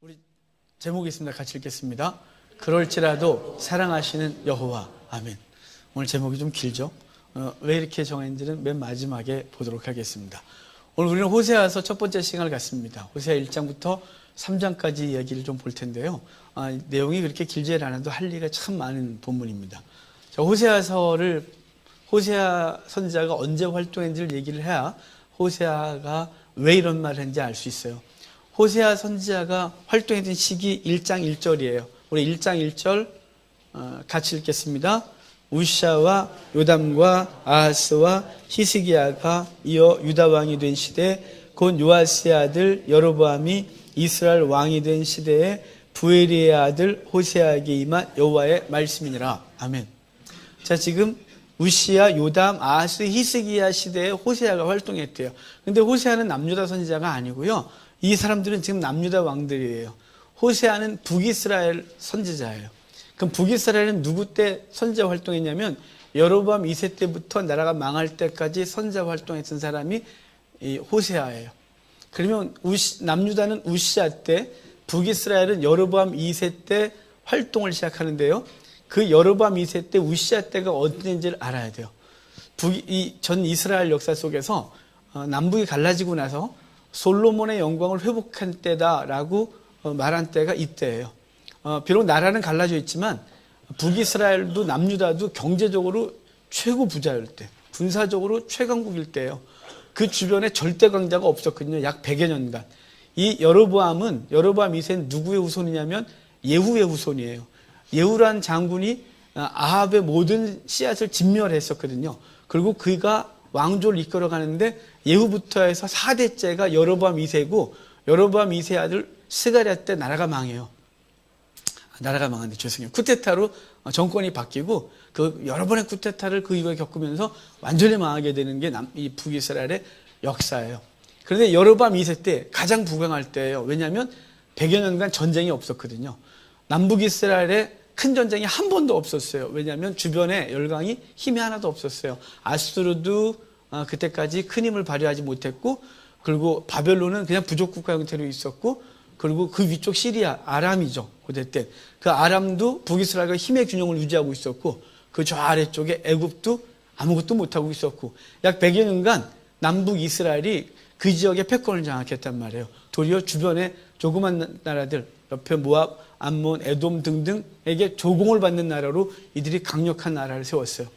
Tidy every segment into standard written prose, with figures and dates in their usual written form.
우리 제목이 있습니다. 같이 읽겠습니다. 그럴지라도 사랑하시는 여호와. 아멘. 오늘 제목이 좀 길죠? 왜 이렇게 정했는지는 맨 마지막에 보도록 하겠습니다. 오늘 우리는 호세아서 첫 번째 시간을 갖습니다. 호세아 1장부터 3장까지 이야기를 좀 볼 텐데요. 내용이 그렇게 길지 않아도 할 얘기가 참 많은 본문입니다. 호세아서를 호세아 선지자가 언제 활동했는지를 얘기를 해야 호세아가 왜 이런 말을 했는지 알 수 있어요. 호세아 선지자가 활동했던 시기 1장 1절이에요. 우리 1장 1절 같이 읽겠습니다. 우시아와 요담과 아하스와 히스기야가 이어 유다 왕이 된 시대, 곧 요아스의 아들 여로보암이 이스라엘 왕이 된 시대에 부에리의 아들 호세아에게 임한 여호와의 말씀이니라. 아멘. 자, 지금 우시아, 요담, 아하스, 히스기야 시대에 호세아가 활동했대요. 근데 호세아는 남유다 선지자가 아니고요. 이 사람들은 지금 남유다 왕들이에요. 호세아는 북이스라엘 선지자예요. 그럼 북이스라엘은 누구 때 선지자 활동했냐면 여로보암 2세 때부터 나라가 망할 때까지 선지자 활동했던 사람이 이 호세아예요. 그러면 남유다는 우시아 때, 북이스라엘은 여로보암 2세 때 활동을 시작하는데요. 그 여로보암 2세 때 우시아 때가 언제인지를 알아야 돼요. 전 이스라엘 역사 속에서 남북이 갈라지고 나서 솔로몬의 영광을 회복한 때다라고 말한 때가 이때예요. 비록 나라는 갈라져 있지만 북이스라엘도 남유다도 경제적으로 최고 부자일 때, 군사적으로 최강국일 때예요. 그 주변에 절대 강자가 없었거든요. 약 100여 년간. 이 여로보암 2세는 누구의 후손이냐면 예후의 후손이에요. 예후란 장군이 아합의 모든 씨앗을 진멸했었거든요. 그리고 그가 왕조를 이끌어가는데 예후부터 해서 4대째가 여로보암 2세고 여로보암 2세 아들 스가랴 때 나라가 망해요. 나라가 망하는데 죄송해요. 쿠데타로 정권이 바뀌고 그 여러 번의 쿠데타를 그 이후에 겪으면서 완전히 망하게 되는 게 이 북이스라엘의 역사예요. 그런데 여로보암 2세 때 가장 부강할 때예요. 왜냐하면 100여 년간 전쟁이 없었거든요. 남북이스라엘에 큰 전쟁이 한 번도 없었어요. 왜냐하면 주변에 열강이 힘이 하나도 없었어요. 아수르도 그때까지 큰 힘을 발휘하지 못했고, 그리고 바벨론은 그냥 부족 국가 형태로 있었고, 그리고 그 위쪽 시리아, 아람이죠. 그때 때. 그 아람도 북이스라엘과 힘의 균형을 유지하고 있었고, 그 저 아래쪽에 애굽도 아무것도 못하고 있었고, 약 100여 년간 남북 이스라엘이 그 지역의 패권을 장악했단 말이에요. 도리어 주변에 조그만 나라들, 옆에 모압, 암몬, 에돔 등등에게 조공을 받는 나라로 이들이 강력한 나라를 세웠어요.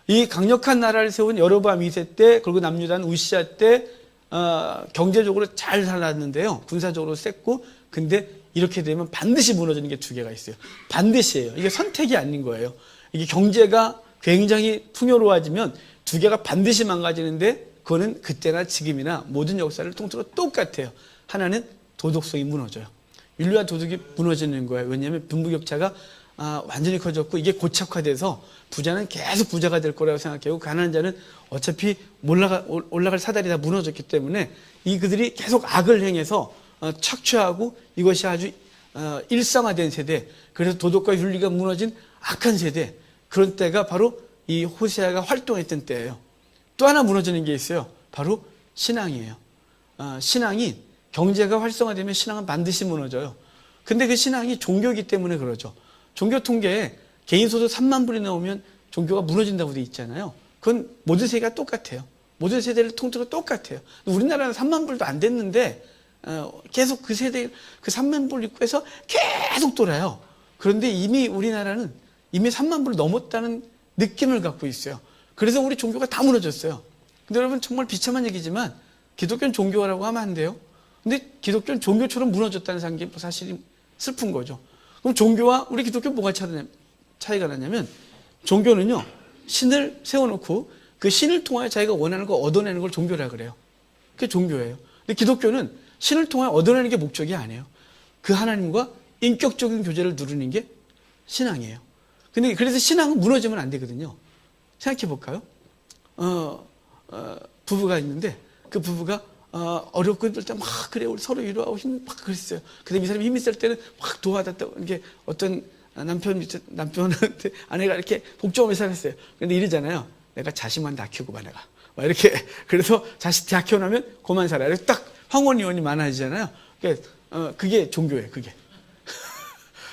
이 강력한 나라를 세운 여로보암 2세 때, 그리고 남유다는 우시아 때 경제적으로 잘 살았는데요. 군사적으로 셌고, 근데 이렇게 되면 반드시 무너지는 게 두 개가 있어요. 반드시예요. 이게 선택이 아닌 거예요. 이게 경제가 굉장히 풍요로워지면 두 개가 반드시 망가지는데, 그거는 그때나 지금이나 모든 역사를 통틀어 똑같아요. 하나는 도덕성이 무너져요. 인류와 도덕이 무너지는 거예요. 왜냐하면 빈부격차가 완전히 커졌고, 이게 고착화돼서 부자는 계속 부자가 될 거라고 생각하고, 가난한 자는 어차피 올라갈 사다리 다 무너졌기 때문에 그들이 계속 악을 행해서 착취하고, 이것이 아주 일상화된 세대, 그래서 도덕과 윤리가 무너진 악한 세대, 그런 때가 바로 이 호세아가 활동했던 때예요. 또 하나 무너지는 게 있어요. 바로 신앙이에요. 신앙이, 경제가 활성화되면 신앙은 반드시 무너져요. 근데 그 신앙이 종교이기 때문에 그러죠. 종교 통계에 개인 소득 3만 불이 나오면 종교가 무너진다고 돼 있잖아요. 그건 모든 세계가 똑같아요. 모든 세대를 통틀어 똑같아요. 우리나라는 3만 불도 안 됐는데 계속 그 세대, 그 3만 불 입구에서 계속 돌아요. 그런데 이미 우리나라는 이미 3만 불 넘었다는 느낌을 갖고 있어요. 그래서 우리 종교가 다 무너졌어요. 근데 여러분, 정말 비참한 얘기지만 기독교는 종교라고 하면 안 돼요. 근데 기독교는 종교처럼 무너졌다는 게 사실이 슬픈 거죠. 그럼 종교와 우리 기독교는 뭐가 차이가 나냐면, 종교는요, 신을 세워놓고 그 신을 통하여 자기가 원하는 거 얻어내는 걸 종교라 그래요. 그게 종교예요. 근데 기독교는 신을 통하여 얻어내는 게 목적이 아니에요. 그 하나님과 인격적인 교제를 누리는 게 신앙이에요. 근데 그래서 신앙은 무너지면 안 되거든요. 생각해 볼까요? 부부가 있는데 그 부부가 어렵고 힘들 때 막 그래 우리 서로 위로하고 막 그랬어요. 근데 이 사람이 힘이 셀 때는 막 도와줬다. 이게 어떤 남편한테 아내가 이렇게 복종하면서 살았어요. 근데 이러잖아요. 내가 자식만 다 키우고 봐 내가. 막 이렇게. 그래서 자식 다 키워나면 그만 살아. 딱 황혼 이혼이 많아지잖아요. 그러니까 그게 종교예요. 그게.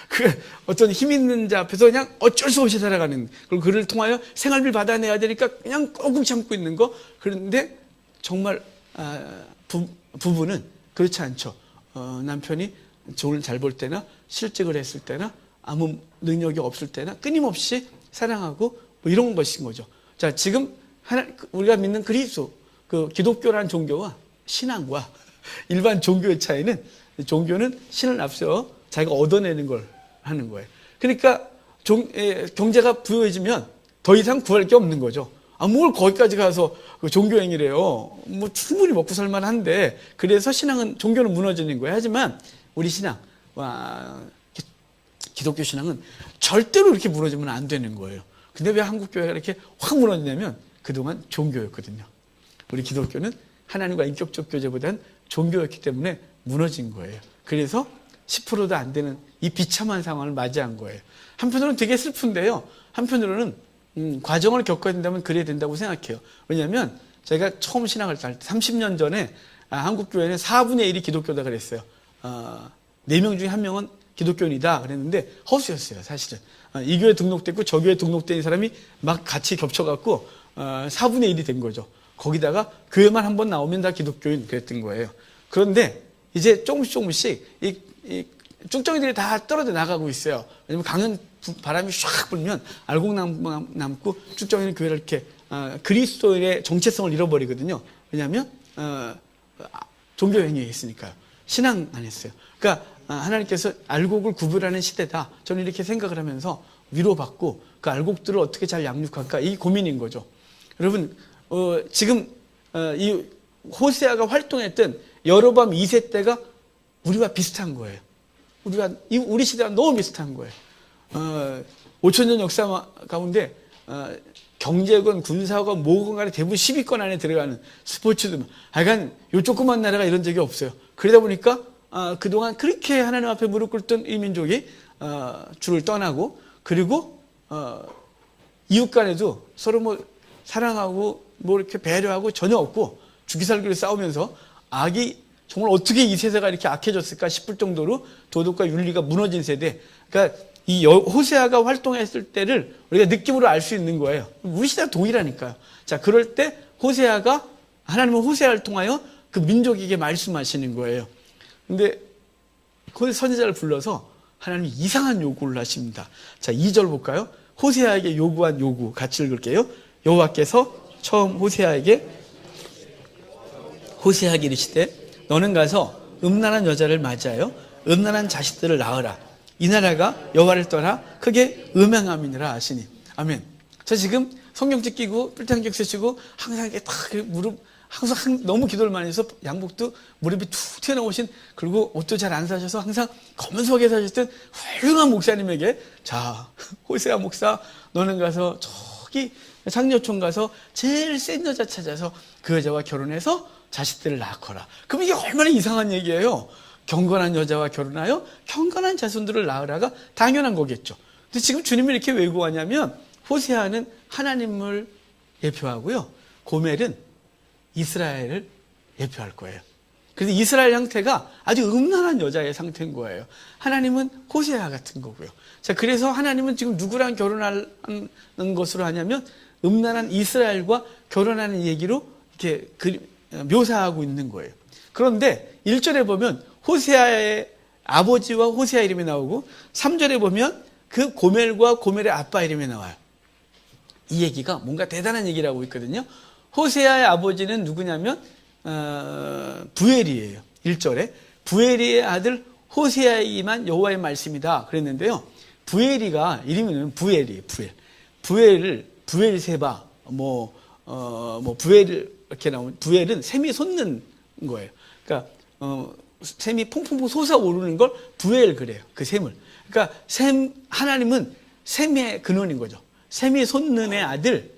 그 어떤 힘 있는 자 앞에서 그냥 어쩔 수 없이 살아가는, 그리고 그를 통하여 생활비를 받아내야 되니까 그냥 꾹꾹 참고 있는 거. 그런데 정말 부부는 그렇지 않죠. 남편이 돈을 잘 벌 때나 실직을 했을 때나 아무 능력이 없을 때나 끊임없이 사랑하고 뭐 이런 것인 거죠. 자, 지금 우리가 믿는 그리스도, 그 기독교라는 종교와 신앙과 일반 종교의 차이는, 종교는 신을 앞세워 자기가 얻어내는 걸 하는 거예요. 그러니까 경제가 부유해지면 더 이상 구할 게 없는 거죠. 뭘 거기까지 가서 종교행위래요. 뭐 충분히 먹고 살만한데, 그래서 종교는 무너지는 거예요. 하지만 우리 신앙, 기독교 신앙은 절대로 이렇게 무너지면 안 되는 거예요. 근데 왜 한국 교회가 이렇게 확 무너지냐면 그동안 종교였거든요. 우리 기독교는 하나님과 인격적 교제보다는 종교였기 때문에 무너진 거예요. 그래서 10%도 안 되는 이 비참한 상황을 맞이한 거예요. 한편으로는 되게 슬픈데요. 한편으로는 과정을 겪어야 된다면 그래야 된다고 생각해요. 왜냐하면 제가 처음 신앙을 할 때 30년 전에 한국 교회는 4분의 1이 기독교다 그랬어요. 4명 중에 1명은 기독교인이다 그랬는데 허수였어요. 사실은 이 교회 등록됐고 저 교회 등록된 사람이 막 같이 겹쳐갖고 4분의 1이 된 거죠. 거기다가 교회만 한번 나오면 다 기독교인 그랬던 거예요. 그런데 이제 조금씩 이 쭉정이들이 다 떨어져 나가고 있어요. 왜냐면 강한 바람이 샥 불면 알곡 남고 쭉정이는 교회를 이렇게 그리스도의 정체성을 잃어버리거든요. 왜냐하면 종교 행위에 있으니까요. 신앙 안 했어요. 그러니까 하나님께서 알곡을 구별하는 시대다. 저는 이렇게 생각을 하면서 위로받고 그 알곡들을 어떻게 잘 양육할까, 이 고민인 거죠. 여러분, 지금 이 호세아가 활동했던 여로보암 2세 때가 우리와 비슷한 거예요. 우리 시대와 너무 비슷한 거예요. 5천년 역사 가운데 경제권, 군사권, 뭐건 간에 대부분 10위권 안에 들어가는, 스포츠도 하여간 요 조그만 나라가 이런 적이 없어요. 그러다 보니까 그동안 그렇게 하나님 앞에 무릎 꿇던 이 민족이 주를 떠나고, 그리고 이웃 간에도 서로 뭐 사랑하고 뭐 이렇게 배려하고 전혀 없고 죽이살기로 싸우면서 악이 정말 어떻게 이 세대가 이렇게 악해졌을까 싶을 정도로 도덕과 윤리가 무너진 세대. 그러니까 이 호세아가 활동했을 때를 우리가 느낌으로 알 수 있는 거예요. 우리 시대와 동일하니까요. 자, 그럴 때 하나님은 호세아를 통하여 그 민족에게 말씀하시는 거예요. 근데 그 선지자를 불러서 하나님이 이상한 요구를 하십니다. 자, 2절 볼까요? 호세아에게 요구한 요구 같이 읽을게요. 여호와께서 처음 호세아에게 이르시되 너는 가서 음란한 여자를 맞이하여 음란한 자식들을 낳으라. 이 나라가 여호와를 떠나 크게 음행함이니라 하시니. 아멘. 저 지금 성경책 끼고 뿔테안경 쓰시고 항상 이렇게 딱 무릎, 항상 너무 기도를 많이 해서 양복도 무릎이 툭 튀어나오신, 그리고 옷도 잘 안 사셔서 항상 검은색에 사셨던 훌륭한 목사님에게, 자, 호세아 목사, 너는 가서 저기 상여촌 가서 제일 센 여자 찾아서 그 여자와 결혼해서 자식들을 낳거라. 그럼 이게 얼마나 이상한 얘기예요. 경건한 여자와 결혼하여 경건한 자손들을 낳으라가 당연한 거겠죠. 근데 지금 주님이 이렇게 왜 요구하냐면, 호세아는 하나님을 예표하고요, 고멜은 이스라엘을 예표할 거예요. 그래서 이스라엘 형태가 아주 음란한 여자의 상태인 거예요. 하나님은 호세아 같은 거고요. 자, 그래서 하나님은 지금 누구랑 결혼하는 것으로 하냐면 음란한 이스라엘과 결혼하는 얘기로 이렇게 묘사하고 있는 거예요. 그런데 1절에 보면 호세아의 아버지와 호세아 이름이 나오고, 3절에 보면 그 고멜과 고멜의 아빠 이름이 나와요. 이 얘기가 뭔가 대단한 얘기를 하고 있거든요. 호세아의 아버지는 누구냐면 부엘이에요. 1절에 부엘이의 아들 호세아에게만 여호와의 말씀이다 그랬는데요. 부엘이가 이름은 부엘이에요. 부엘세바 부엘 이렇게 나오면, 부엘은 샘이 솟는 거예요. 그러니까 샘이 퐁퐁퐁 솟아오르는 걸 부엘 그래요. 그 샘을. 그러니까 하나님은 샘의 근원인 거죠. 샘이 솟는 애 아들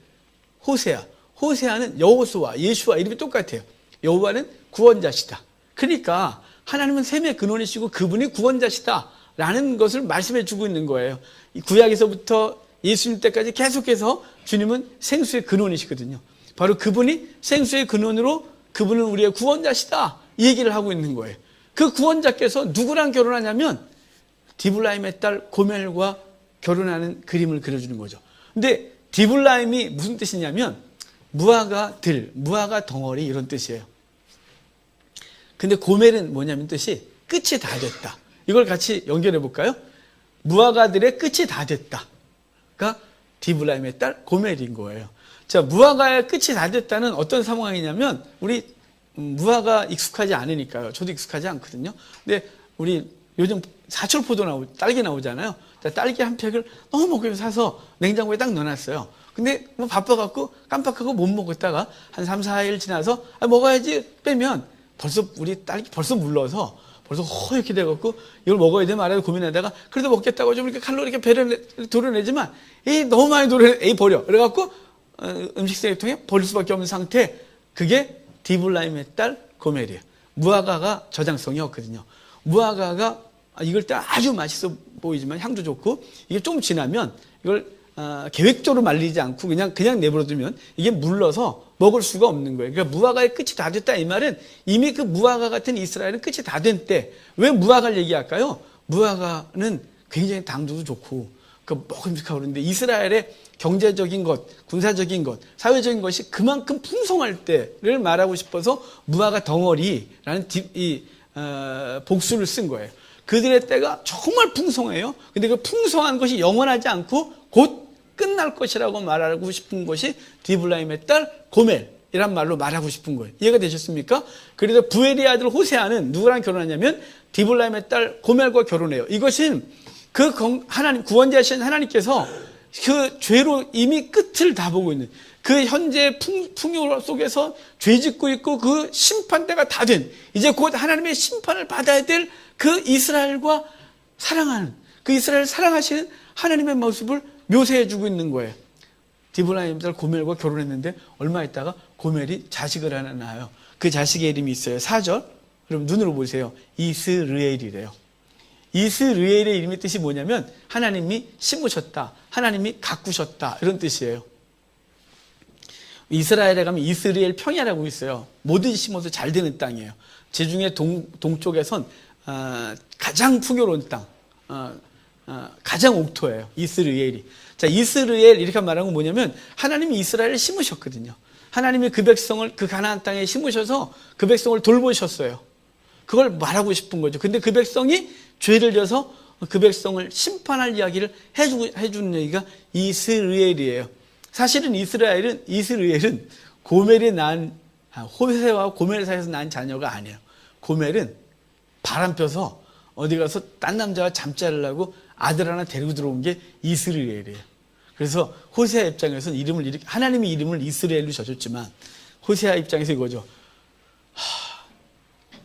호세아. 호세아는 여호수아, 예수와 이름이 똑같아요. 여호와는 구원자시다. 그러니까 하나님은 샘의 근원이시고 그분이 구원자시다 라는 것을 말씀해 주고 있는 거예요. 구약에서부터 예수님 때까지 계속해서 주님은 생수의 근원이시거든요. 바로 그분이 생수의 근원으로 그분은 우리의 구원자시다 이 얘기를 하고 있는 거예요. 그 구원자께서 누구랑 결혼하냐면 디블라임의 딸 고멜과 결혼하는 그림을 그려주는 거죠. 근데 디블라임이 무슨 뜻이냐면 무화과 들, 무화과 덩어리 이런 뜻이에요. 근데 고멜은 뭐냐면 뜻이 끝이 다 됐다. 이걸 같이 연결해 볼까요? 무화과들의 끝이 다 됐다. 그러니까 디블라임의 딸 고멜인 거예요. 자, 무화과의 끝이 다 됐다는 어떤 상황이냐면 우리 무화과 익숙하지 않으니까요. 저도 익숙하지 않거든요. 근데 우리 요즘 사철포도 딸기 나오잖아요. 딸기 한 팩을 너무 먹고 싶어서 사서 냉장고에 딱 넣어놨어요. 근데 뭐 바빠갖고 깜빡하고 못 먹었다가 한 3, 4일 지나서 먹어야지 빼면 벌써 우리 딸기 벌써 물러서 벌써 허옇게 돼갖고 이걸 먹어야 돼 말아야 돼 고민하다가 그래도 먹겠다고 좀 이렇게 칼로리 이렇게 배를 도려내지만 너무 많이 도려내 버려. 그래갖고 음식 쓰레기통에 버릴 수밖에 없는 상태. 그게 디블라임의 딸 고멜이에요. 무화과가 저장성이 없거든요. 무화과가 익을 때 아주 맛있어 보이지만 향도 좋고 이게 좀 지나면 이걸 계획적으로 말리지 않고 그냥 내버려두면 이게 물러서 먹을 수가 없는 거예요. 그러니까 무화과의 끝이 다 됐다 이 말은 이미 그 무화과 같은 이스라엘은 끝이 다 된 때 왜 무화과를 얘기할까요? 무화과는 굉장히 당도도 좋고 먹음직하고 그런데 이스라엘의 경제적인 것, 군사적인 것, 사회적인 것이 그만큼 풍성할 때를 말하고 싶어서 무화과 덩어리라는 복수를 쓴 거예요. 그들의 때가 정말 풍성해요. 근데 그 풍성한 것이 영원하지 않고 곧 끝날 것이라고 말하고 싶은 것이 디블라임의 딸 고멜이란 말로 말하고 싶은 거예요. 이해가 되셨습니까? 그래서 부엘의 아들 호세아는 누구랑 결혼하냐면 디블라임의 딸 고멜과 결혼해요. 이것은 그 하나님 구원자신 하나님께서 그 죄로 이미 끝을 다 보고 있는 그 현재 풍요 속에서 죄 짓고 있고 그 심판 때가 다 된 이제 곧 하나님의 심판을 받아야 될 그 이스라엘과 사랑하는 그 이스라엘을 사랑하시는 하나님의 모습을 묘사해 주고 있는 거예요. 디블라임 딸 고멜과 결혼했는데 얼마 있다가 고멜이 자식을 하나 낳아요. 그 자식의 이름이 있어요. 4절 여러분 눈으로 보세요. 이스르엘이래요. 이스르엘의 이름의 뜻이 뭐냐면 하나님이 심으셨다. 하나님이 가꾸셨다. 이런 뜻이에요. 이스라엘에 가면 이스라엘 평야라고 있어요. 뭐든 심어서 잘 되는 땅이에요. 지중해 동쪽에선 가장 풍요로운 땅, 가장 옥토예요. 이스라엘이. 자, 이스라엘 이렇게 말하는 건 뭐냐면 하나님이 이스라엘을 심으셨거든요. 하나님이 그 백성을 그 가나안 땅에 심으셔서 그 백성을 돌보셨어요. 그걸 말하고 싶은 거죠. 근데 그 백성이 죄를 져서 그 백성을 심판할 이야기를 해주는 얘기가 이스라엘이에요. 사실은 이스라엘은 고멜이 낳은 호세와 고멜 사이에서 낳은 자녀가 아니에요. 고멜은 바람 펴서 어디 가서 딴 남자와 잠자리를 하고 아들 하나 데리고 들어온 게 이스라엘이에요. 그래서 호세아 입장에서는 하나님이 이름을 이스라엘로 져줬지만 호세아 입장에서 이거죠.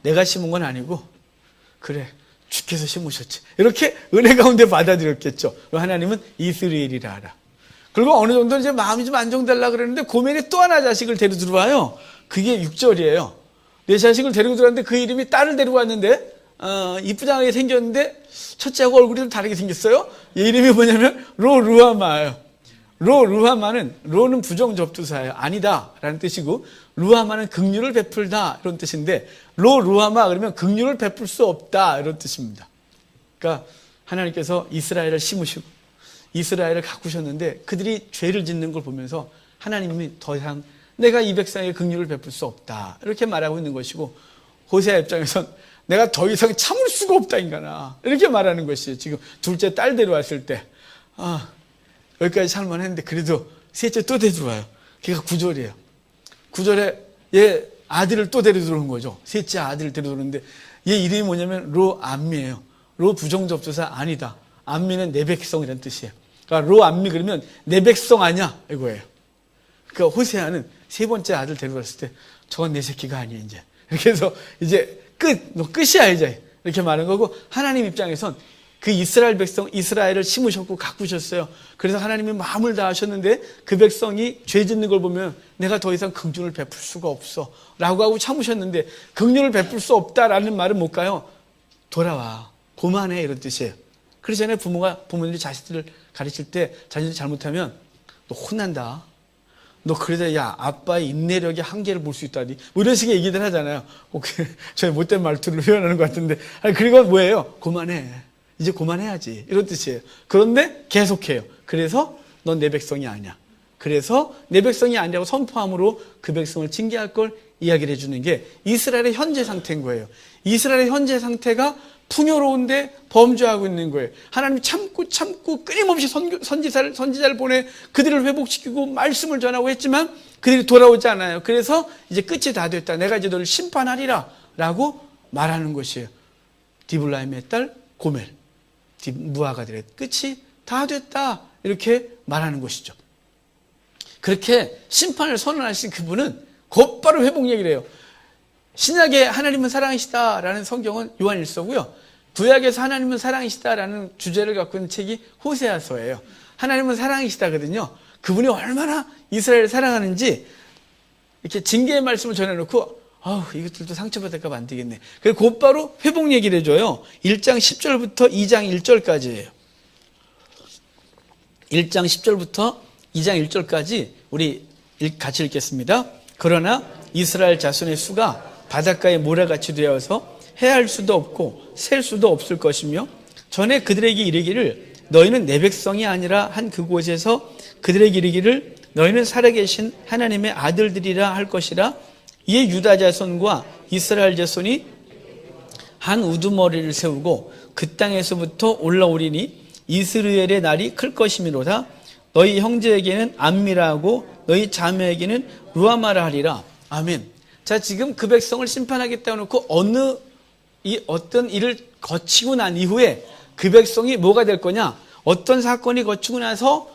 내가 심은 건 아니고 그래 주께서 심으셨지. 이렇게 은혜 가운데 받아들였겠죠. 하나님은 이스라엘이라 하라. 그리고 어느 정도 이제 마음이 좀 안정되려고 그랬는데 고멜이 또 하나 자식을 데리고 들어와요. 그게 6절이에요. 내 자식을 데리고 들어왔는데 그 이름이 딸을 데리고 왔는데 이쁘장하게 생겼는데 첫째하고 얼굴이 좀 다르게 생겼어요. 이 이름이 뭐냐면 로루하마예요. 로는 부정접두사예요. 아니다 라는 뜻이고 루하마는 긍휼을 베풀다 이런 뜻인데 로루하마 그러면 긍휼을 베풀 수 없다 이런 뜻입니다. 그러니까 하나님께서 이스라엘을 심으시고 이스라엘을 가꾸셨는데 그들이 죄를 짓는 걸 보면서 하나님이 더 이상 내가 이 백성에게 긍휼을 베풀 수 없다 이렇게 말하고 있는 것이고 호세아 입장에선 내가 더 이상 참을 수가 없다 인간아 이렇게 말하는 것이에요. 지금 둘째 딸 데려왔을 때 여기까지 살만했는데 그래도 셋째 또 데려와요. 걔가 9절이에요. 9절에 얘 아들을 또 데리고 들어오는 거죠. 셋째 아들을 데리고 들어오는데 얘 이름이 뭐냐면 로암미예요. 로 부정접두사 아니다. 암미는 내 백성이라는 뜻이에요. 그러니까 로암미 그러면 내 백성 아니야 이거예요. 그러니까 호세아는 세 번째 아들 데려왔을 때 저건 내 새끼가 아니야 이제. 이렇게 해서 이제 너 끝이야 이제 이렇게 말하는 거고 하나님 입장에선 그 이스라엘 백성 이스라엘을 심으셨고 가꾸셨어요. 그래서 하나님이 마음을 다하셨는데 그 백성이 죄 짓는 걸 보면 내가 더 이상 긍휼을 베풀 수가 없어 라고 하고 참으셨는데 긍휼을 베풀 수 없다라는 말은 뭘까요? 돌아와 고만해 이런 뜻이에요. 그래서 전에 부모들이 자식들을 가르칠 때 자식들이 잘못하면 너 혼난다. 너 그러다 야 아빠의 인내력의 한계를 볼 수 있다니 뭐 이런 식의 얘기들 하잖아요. 저희 못된 말투를 표현하는 것 같은데 아니 그리고 뭐예요? 그만해. 이제 그만해야지 이런 뜻이에요. 그런데 계속해요. 그래서 넌 내 백성이 아니야. 그래서 내 백성이 아니라고 선포함으로 그 백성을 징계할 걸 이야기를 해주는 게 이스라엘의 현재 상태인 거예요. 이스라엘의 현재 상태가 풍요로운데 범죄하고 있는 거예요. 하나님이 참고 끊임없이 선지자를 보내 그들을 회복시키고 말씀을 전하고 했지만 그들이 돌아오지 않아요. 그래서 이제 끝이 다 됐다. 내가 이제 너를 심판하리라 라고 말하는 것이에요. 디블라임의 딸 고멜, 무아가들의 끝이 다 됐다 이렇게 말하는 것이죠. 그렇게 심판을 선언하신 그분은 곧바로 회복 얘기를 해요. 신약에 하나님은 사랑이시다라는 성경은 요한일서고요. 구약에서 하나님은 사랑이시다라는 주제를 갖고 있는 책이 호세아서예요. 하나님은 사랑이시다거든요. 그분이 얼마나 이스라엘을 사랑하는지 이렇게 징계의 말씀을 전해놓고 이것들도 상처받을까 봐 안 되겠네. 그래서 곧바로 회복 얘기를 해줘요. 1장 10절부터 2장 1절까지예요. 1장 10절부터 2장 1절까지 우리 같이 읽겠습니다. 그러나 이스라엘 자손의 수가 바닷가의 모래같이 되어서 헤아릴 수도 없고 셀 수도 없을 것이며 전에 그들에게 이르기를 너희는 내 백성이 아니라 한 그곳에서 그들에게 이르기를 너희는 살아계신 하나님의 아들들이라 할 것이라. 이에 유다 자손과 이스라엘 자손이 한 우두머리를 세우고 그 땅에서부터 올라오리니 이스라엘의 날이 클 것이미로다. 너희 형제에게는 암미라 하고 너희 자매에게는 루아마라 하리라. 아멘. 자, 지금 그 백성을 심판하겠다고 놓고 어떤 일을 거치고 난 이후에 그 백성이 뭐가 될 거냐? 어떤 사건이 거치고 나서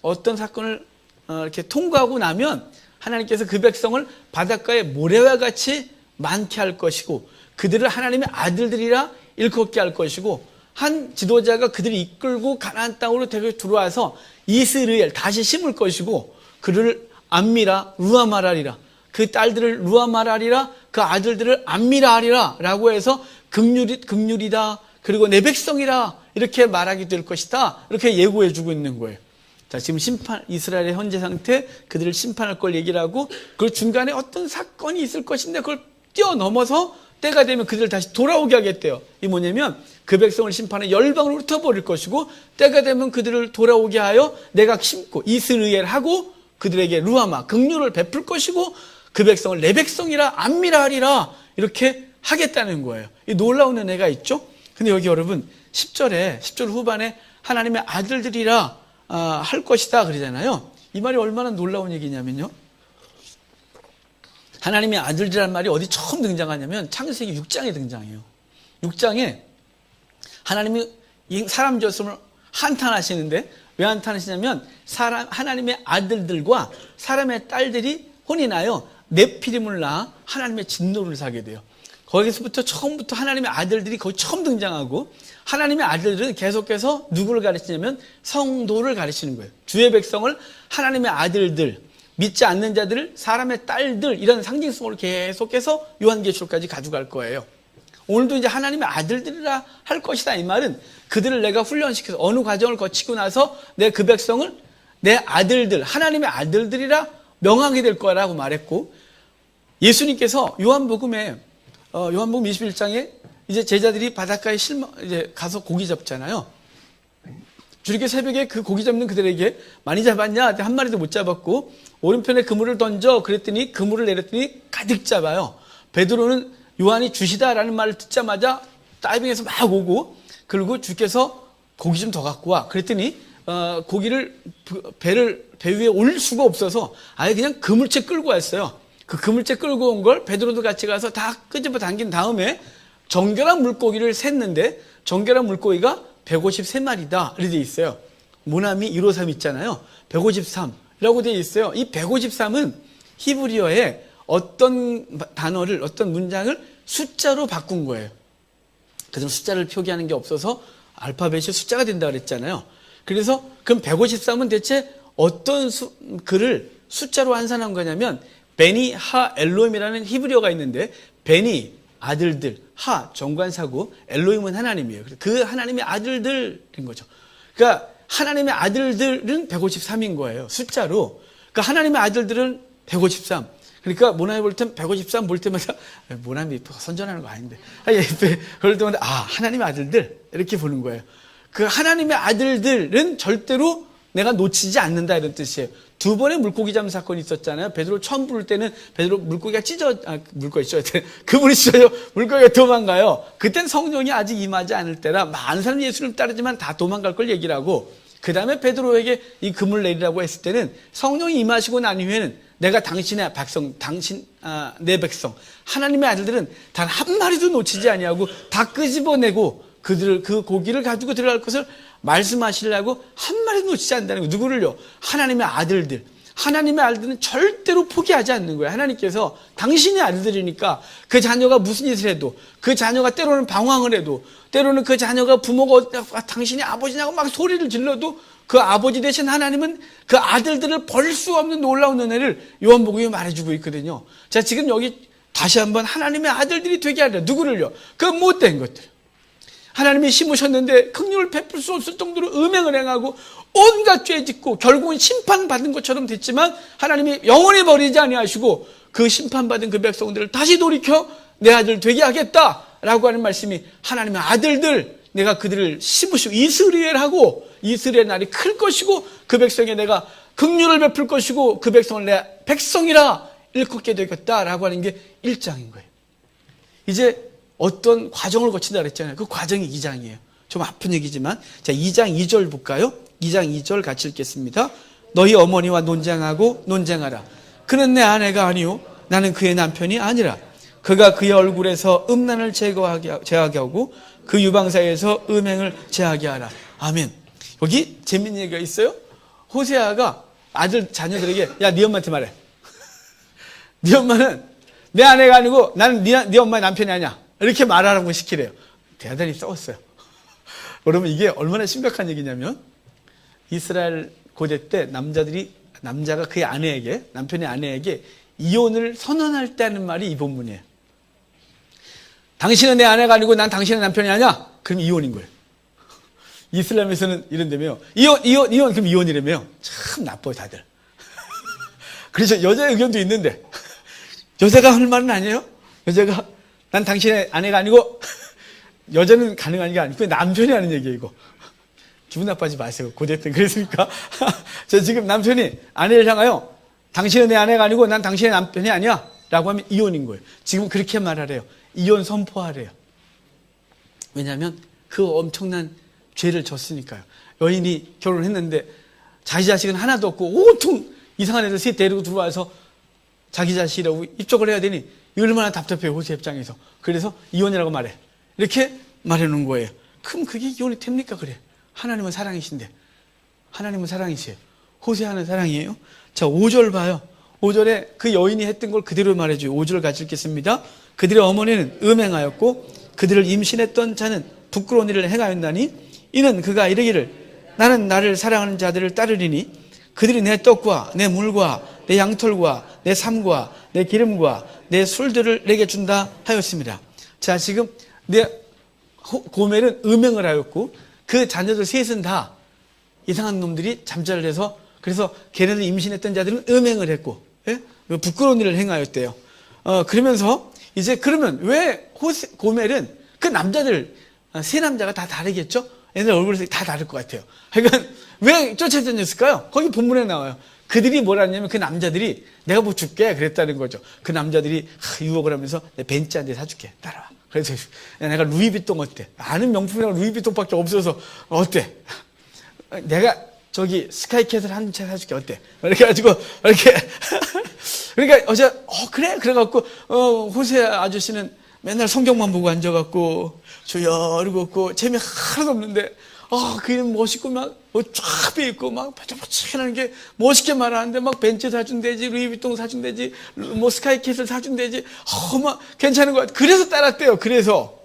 어떤 사건을 이렇게 통과하고 나면 하나님께서 그 백성을 바닷가의 모래와 같이 많게 할 것이고 그들을 하나님의 아들들이라 일컫게 할 것이고 한 지도자가 그들을 이끌고 가나안 땅으로 들어와서 이스라엘 다시 심을 것이고 그를 암미라 루아마라리라 그 딸들을 루아마라리라 그 아들들을 암미라하리라 라고 해서 긍휼이다 그리고 내 백성이라 이렇게 말하게 될 것이다 이렇게 예고해 주고 있는 거예요. 자, 지금 이스라엘의 현재 상태 그들을 심판할 걸 얘기를 하고 그 중간에 어떤 사건이 있을 것인데 그걸 뛰어넘어서 때가 되면 그들을 다시 돌아오게 하겠대요. 이 뭐냐면 그 백성을 심판해 열방으로 흩어버릴 것이고 때가 되면 그들을 돌아오게 하여 내가 심고 이스라엘하고 그들에게 루아마 긍휼을 베풀 것이고 그 백성을 내 백성이라 암미라 하리라 이렇게 하겠다는 거예요. 이 놀라운 은혜가 있죠. 근데 여기 여러분 10절 후반에 하나님의 아들들이라 할 것이다 그러잖아요. 이 말이 얼마나 놀라운 얘기냐면요. 하나님의 아들들이라는 말이 어디 처음 등장하냐면 창세기 6장에 등장해요. 6장에 하나님이 사람 지었음을 한탄하시는데 왜 한탄하시냐면 하나님의 아들들과 사람의 딸들이 혼이 나요. 네피림을 낳아 하나님의 진노를 사게 돼요. 거기서부터 처음부터 하나님의 아들들이 거의 처음 등장하고 하나님의 아들들은 계속해서 누구를 가르치냐면 성도를 가르치는 거예요. 주의 백성을 하나님의 아들들, 믿지 않는 자들을 사람의 딸들 이런 상징성으로 계속해서 요한계시록까지 가져갈 거예요. 오늘도 이제 하나님의 아들들이라 할 것이다 이 말은 그들을 내가 훈련시켜서 어느 과정을 거치고 나서 내 그 백성을 내 아들들 하나님의 아들들이라 명하게 될 거라고 말했고 예수님께서 요한복음 21장에 이제 제자들이 바닷가에 이제 가서 고기 잡잖아요. 주님께 새벽에 그 고기 잡는 그들에게 많이 잡았냐? 한 마리도 못 잡았고 오른편에 그물을 던져 그랬더니 그물을 내렸더니 가득 잡아요. 베드로는 요한이 주시다라는 말을 듣자마자 다이빙해서 막 오고 그리고 주께서 고기 좀 더 갖고 와. 그랬더니 고기를 배 위에 올릴 수가 없어서 아예 그냥 그물째 끌고 왔어요. 그 그물째 끌고 온 걸 베드로도 같이 가서 다 끄집어 당긴 다음에 정결한 물고기를 샜는데 정결한 물고기가 153마리다 이렇게 돼 있어요. 모나미 153 있잖아요. 153이라고 돼 있어요. 이 153은 히브리어에 어떤 단어를 어떤 문장을 숫자로 바꾼 거예요. 그래서 숫자를 표기하는 게 없어서 알파벳이 숫자가 된다 그랬잖아요. 그래서 그럼 153은 대체 어떤 글을 숫자로 환산한 거냐면 베니 하 엘로임이라는 히브리어가 있는데 베니 아들들 하 정관사고 엘로임은 하나님이에요. 그 하나님의 아들들인 거죠. 그러니까 하나님의 아들들은 153인 거예요. 숫자로. 그러니까 그 하나님의 아들들은 153. 그러니까 모나미 볼 땐 153 볼 때마다 모나미 선전하는 거 아닌데. 그럴 때마다 하나님의 아들들 이렇게 보는 거예요. 그 하나님의 아들들은 절대로 내가 놓치지 않는다 이런 뜻이에요. 두 번의 물고기 잡는 사건이 있었잖아요. 베드로 처음 부를 때는 베드로 물고기가 물고기 찢어야 돼. 그분이 찢어요. 물고기가 도망가요. 그땐 성령이 아직 임하지 않을 때라 많은 사람이 예수님 따르지만 다 도망갈 걸 얘기를 하고 그 다음에 베드로에게 이 금을 내리라고 했을 때는 성령이 임하시고 난 이후에는 내가 당신의 백성, 내 백성, 하나님의 아들들은 단 한 마리도 놓치지 아니하고 다 끄집어내고 그 고기를 가지고 들어갈 것을 말씀하시려고 한 마리도 놓치지 않는다는 거예요. 누구를요? 하나님의 아들들. 하나님의 아들들은 절대로 포기하지 않는 거예요. 하나님께서 당신의 아들들이니까 그 자녀가 무슨 짓을 해도, 그 자녀가 때로는 방황을 해도, 때로는 그 자녀가 부모가 당신이 아버지냐고 막 소리를 질러도 그 아버지 대신 하나님은 그 아들들을 버릴 수 없는 놀라운 은혜를 요한복음이 말해주고 있거든요. 자, 지금 여기 다시 한번 하나님의 아들들이 되게 하려. 누구를요? 그 못된 것들. 하나님이 심으셨는데 긍휼을 베풀 수 없을 정도로 음행을 행하고 온갖 죄 짓고 결국은 심판받은 것처럼 됐지만 하나님이 영원히 버리지 아니하시고 그 심판받은 그 백성들을 다시 돌이켜 내 아들 되게 하겠다라고 하는 말씀이 하나님의 아들들, 내가 그들을 심으시고 이스라엘하고 이스라엘 날이 클 것이고 그 백성에 내가 긍휼을 베풀 것이고 그 백성을 내 백성이라 일컫게 되겠다라고 하는 게 1장인 거예요. 이제 어떤 과정을 거친다 그랬잖아요. 그 과정이 2장이에요. 좀 아픈 얘기지만. 자, 2장 2절 볼까요? 2장 2절 같이 읽겠습니다. 너희 어머니와 논쟁하고 논쟁하라. 그는 내 아내가 아니요 나는 그의 남편이 아니라 그가 그의 얼굴에서 음란을 제하게 하고 그 유방사에서 음행을 제하게 하라. 아멘. 여기 재밌는 얘기가 있어요. 호세아가 아들 자녀들에게 야, 네 엄마한테 말해. 네 엄마는 내 아내가 아니고 나는 네 엄마의 남편이 아니야. 이렇게 말하라고 시키래요. 대단히 싸웠어요. 여러분, 이게 얼마나 심각한 얘기냐면 이스라엘 고대 때 남자가 그의 아내에게, 남편의 아내에게 이혼을 선언할 때 하는 말이 이 본문이에요. 당신은 내 아내가 아니고 난 당신의 남편이 아니야? 그럼 이혼인 거예요. 이슬람에서는 이런다며요. 이혼, 그럼 이혼이라며요. 참 나빠요, 다들. 그래서 여자의 의견도 있는데, 여자가 할 말은 아니에요? 여자가, 난 당신의 아내가 아니고, 여자는 가능한 게 아니고, 남편이 하는 얘기예요, 이거. 기분 나빠하지 마세요. 고대 때 그랬으니까. 저 지금 남편이 아내를 향하여, 당신은 내 아내가 아니고, 난 당신의 남편이 아니야. 라고 하면 이혼인 거예요. 지금 그렇게 말하래요. 이혼 선포하래요. 왜냐하면 그 엄청난 죄를 졌으니까요. 여인이 결혼했는데 자기 자식은 하나도 없고 온통 이상한 애들 셋 데리고 들어와서 자기 자식이라고 입적을 해야 되니 얼마나 답답해요, 호세 입장에서. 그래서 이혼이라고 말해. 이렇게 말해놓은 거예요. 그럼 그게 이혼이 됩니까? 그래. 하나님은 사랑이신데. 하나님은 사랑이세요. 호세아는 사랑이에요. 자, 5절 봐요. 5절에 그 여인이 했던 걸 그대로 말해줘요. 5절 같이 읽겠습니다. 그들의 어머니는 음행하였고 그들을 임신했던 자는 부끄러운 일을 행하였나니 이는 그가 이르기를 나는 나를 사랑하는 자들을 따르리니 그들이 내 떡과 내 물과 내 양털과 내 삶과 내 기름과 내 술들을 내게 준다 하였습니다. 자, 지금 고멜은 음행을 하였고 그 자녀들 셋은 다 이상한 놈들이 잠자를 해서 그래서 걔네들 임신했던 자들은 음행을 했고 부끄러운 일을 행하였대요. 그러면서 이제 그러면 왜 고멜은 그 남자들 세 남자가 다 다르겠죠? 얘네들 얼굴이 다 다를 것 같아요. 그러니까 왜 쫓아다녔을까요? 거기 본문에 나와요. 그들이 뭐라 했냐면 그 남자들이 내가 뭐 줄게 그랬다는 거죠. 그 남자들이 유혹을 하면서 내 벤츠 한 대 사줄게. 따라와. 그래서 내가 루이비통 어때? 아는 명품이랑 루이비통밖에 없어서 어때? 내가 저기 스카이캐슬 한 채 사줄게 어때? 이렇게 해가지고 이렇게 그러니까 어제 그래 그래갖고 호세 아저씨는 맨날 성경만 보고 앉아갖고 주여 이러고 있고 재미 하나도 없는데 그는 멋있고 막 쫙 빼있고 막 바짝바짝하는 게 멋있게 말하는데 막 벤츠 사준대지 루이비통 사준대지 뭐 스카이캐슬 사준대지 막 괜찮은 것 같아. 그래서 따랐대요. 그래서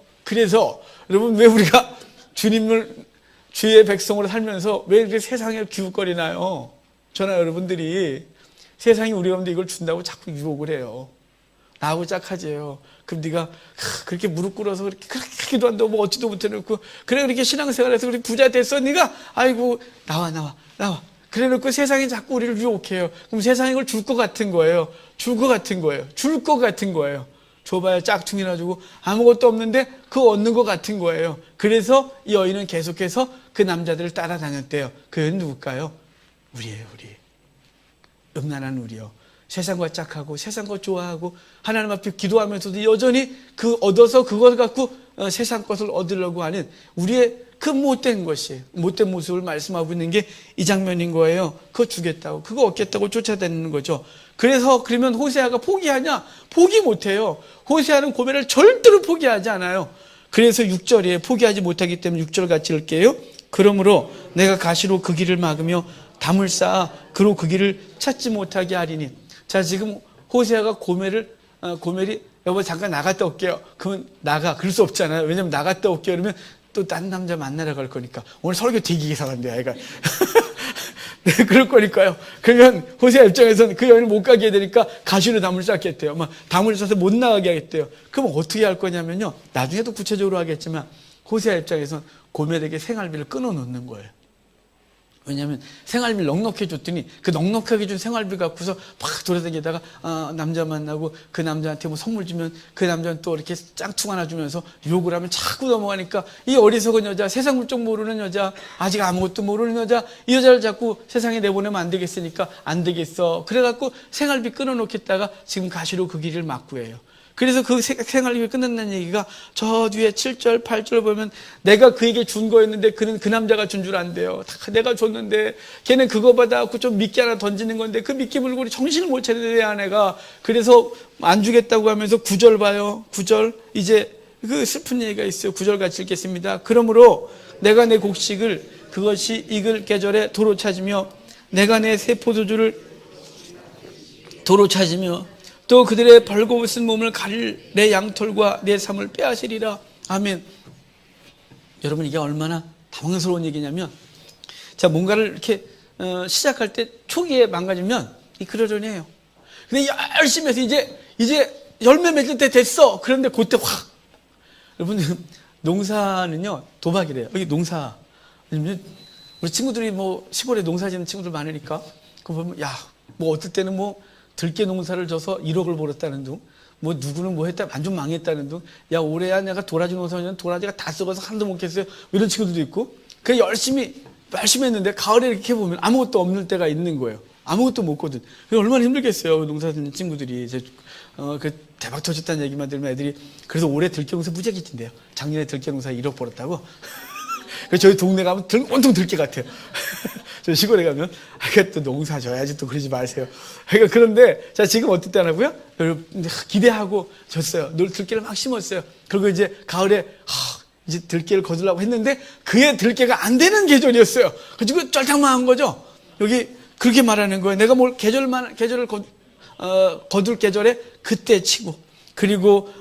여러분 왜 우리가 주의 백성으로 살면서 왜 이렇게 세상에 기웃거리나요? 저나 여러분들이 세상이 우리 가운데 이걸 준다고 자꾸 유혹을 해요. 나하고 짝하지요. 그럼 네가 그렇게 무릎 꿇어서 그렇게 기도한다고 뭐 얻지도 못해놓고 그래 그렇게 신앙생활해서 우리 부자 됐어 네가 아이고 나와 그래놓고 세상이 자꾸 우리를 유혹해요. 그럼 세상이 이걸 줄 것 같은 거예요. 줄 것 같은 거예요. 줄 것 같은 거예요. 줘봐야 짝퉁이나 주고 아무것도 없는데 그거 얻는 것 같은 거예요. 그래서 이 여인은 계속해서 그 남자들을 따라다녔대요. 그 여인은 누굴까요? 우리예요, 우리. 음란한 우리요. 세상과 짝하고 세상과 좋아하고 하나님 앞에 기도하면서도 여전히 그 얻어서 그걸 갖고 세상 것을 얻으려고 하는 우리의 그 못된 것이, 못된 모습을 말씀하고 있는 게 이 장면인 거예요. 그거 주겠다고, 그거 얻겠다고 쫓아다니는 거죠. 그러면 호세아가 포기하냐? 포기 못해요. 호세아는 고멜을 절대로 포기하지 않아요. 그래서 6절에 포기하지 못하기 때문에 6절 같이 읽게요. 그러므로 내가 가시로 그 길을 막으며 담을 쌓아 그로 그 길을 찾지 못하게 하리니. 자, 지금 호세아가 고멜이 여보 잠깐 나갔다 올게요. 그러면 그럴 수 없잖아요. 왜냐면 나갔다 올게요. 그러면 또 딴 남자 만나러 갈 거니까. 오늘 설교 되게 이상한데, 아이가. 네, 그럴 거니까요. 그러면 호세아 입장에서는 그 여인을 못 가게 되니까 가시로 담을 쌓겠대요. 담을 쌓아서 못 나가게 하겠대요. 그럼 어떻게 할 거냐면요. 나중에도 구체적으로 하겠지만 호세아 입장에서는 고멜에게 생활비를 끊어놓는 거예요. 왜냐하면 생활비를 넉넉해 줬더니 그 넉넉하게 준 생활비 갖고서 막 돌아다니다가 남자 만나고 그 남자한테 뭐 선물 주면 그 남자는 또 이렇게 짱퉁 하나 주면서 욕을 하면 자꾸 넘어가니까 이 어리석은 여자, 세상 물정 모르는 여자, 아직 아무것도 모르는 여자, 이 여자를 자꾸 세상에 내보내면 안 되겠으니까 안 되겠어. 그래갖고 생활비 끊어놓겠다가 지금 가시로 그 길을 막고 해요. 그래서 그 생활비 끝난다는 얘기가 저 뒤에 7절, 8절 보면 내가 그에게 준 거였는데 그는 그 남자가 준 줄 안대요. 다 내가 줬는데 걔는 그거 받아갖고 좀 미끼 하나 던지는 건데 그 미끼 물고 정신을 못 차리네, 내 아내가. 그래서 안 주겠다고 하면서 9절 봐요. 9절. 이제 그 슬픈 얘기가 있어요. 9절 같이 읽겠습니다. 그러므로 내가 내 곡식을 그것이 익을 계절에 도로 찾으며 내가 내 새 포도주를 도로 찾으며 또 그들의 벌거벗은 몸을 가릴 내 양털과 내 삶을 빼앗으리라. 아멘. 여러분, 이게 얼마나 당황스러운 얘기냐면, 자, 뭔가를 이렇게 시작할 때 초기에 망가지면 그러려니 해요. 근데 열심히 해서 이제 열매 맺을 때 됐어. 그런데 그때 확. 여러분, 농사는요 도박이래요. 여기 농사, 우리 친구들이 뭐 시골에 농사 짓는 친구들 많으니까 그거 보면 뭐 어떨 때는 뭐 들깨 농사를 져서 1억을 벌었다는 둥, 뭐 누구는 뭐 했다 완전 망했다는 둥, 올해야 내가 도라지 농사하면 도라지가 다 썩어서 한도 못 겠어요. 이런 친구들도 있고. 그래 열심히 했는데 가을에 이렇게 보면 아무것도 없는 때가 있는 거예요. 아무것도 못 거든. 얼마나 힘들겠어요, 농사 짓는 친구들이. 그 대박 터졌다는 얘기만 들으면 애들이 그래서 올해 들깨 농사 무지하게 진대요. 작년에 들깨 농사 1억 벌었다고. 그래서 저희 동네 가면 온통 들깨 같아요. 저 시골에 가면 또 농사 져야지 또 그러지 마세요. 그러니까 그런데 자, 지금 어떻게 하냐고요? 기대하고 졌어요. 들깨를 막 심었어요. 그리고 이제 가을에 이제 들깨를 거두려고 했는데 그의 들깨가 안 되는 계절이었어요. 그래서 쫄딱망한 거죠. 여기 그렇게 말하는 거예요. 내가 뭘 계절을 거둘 계절에 그때 치고, 그리고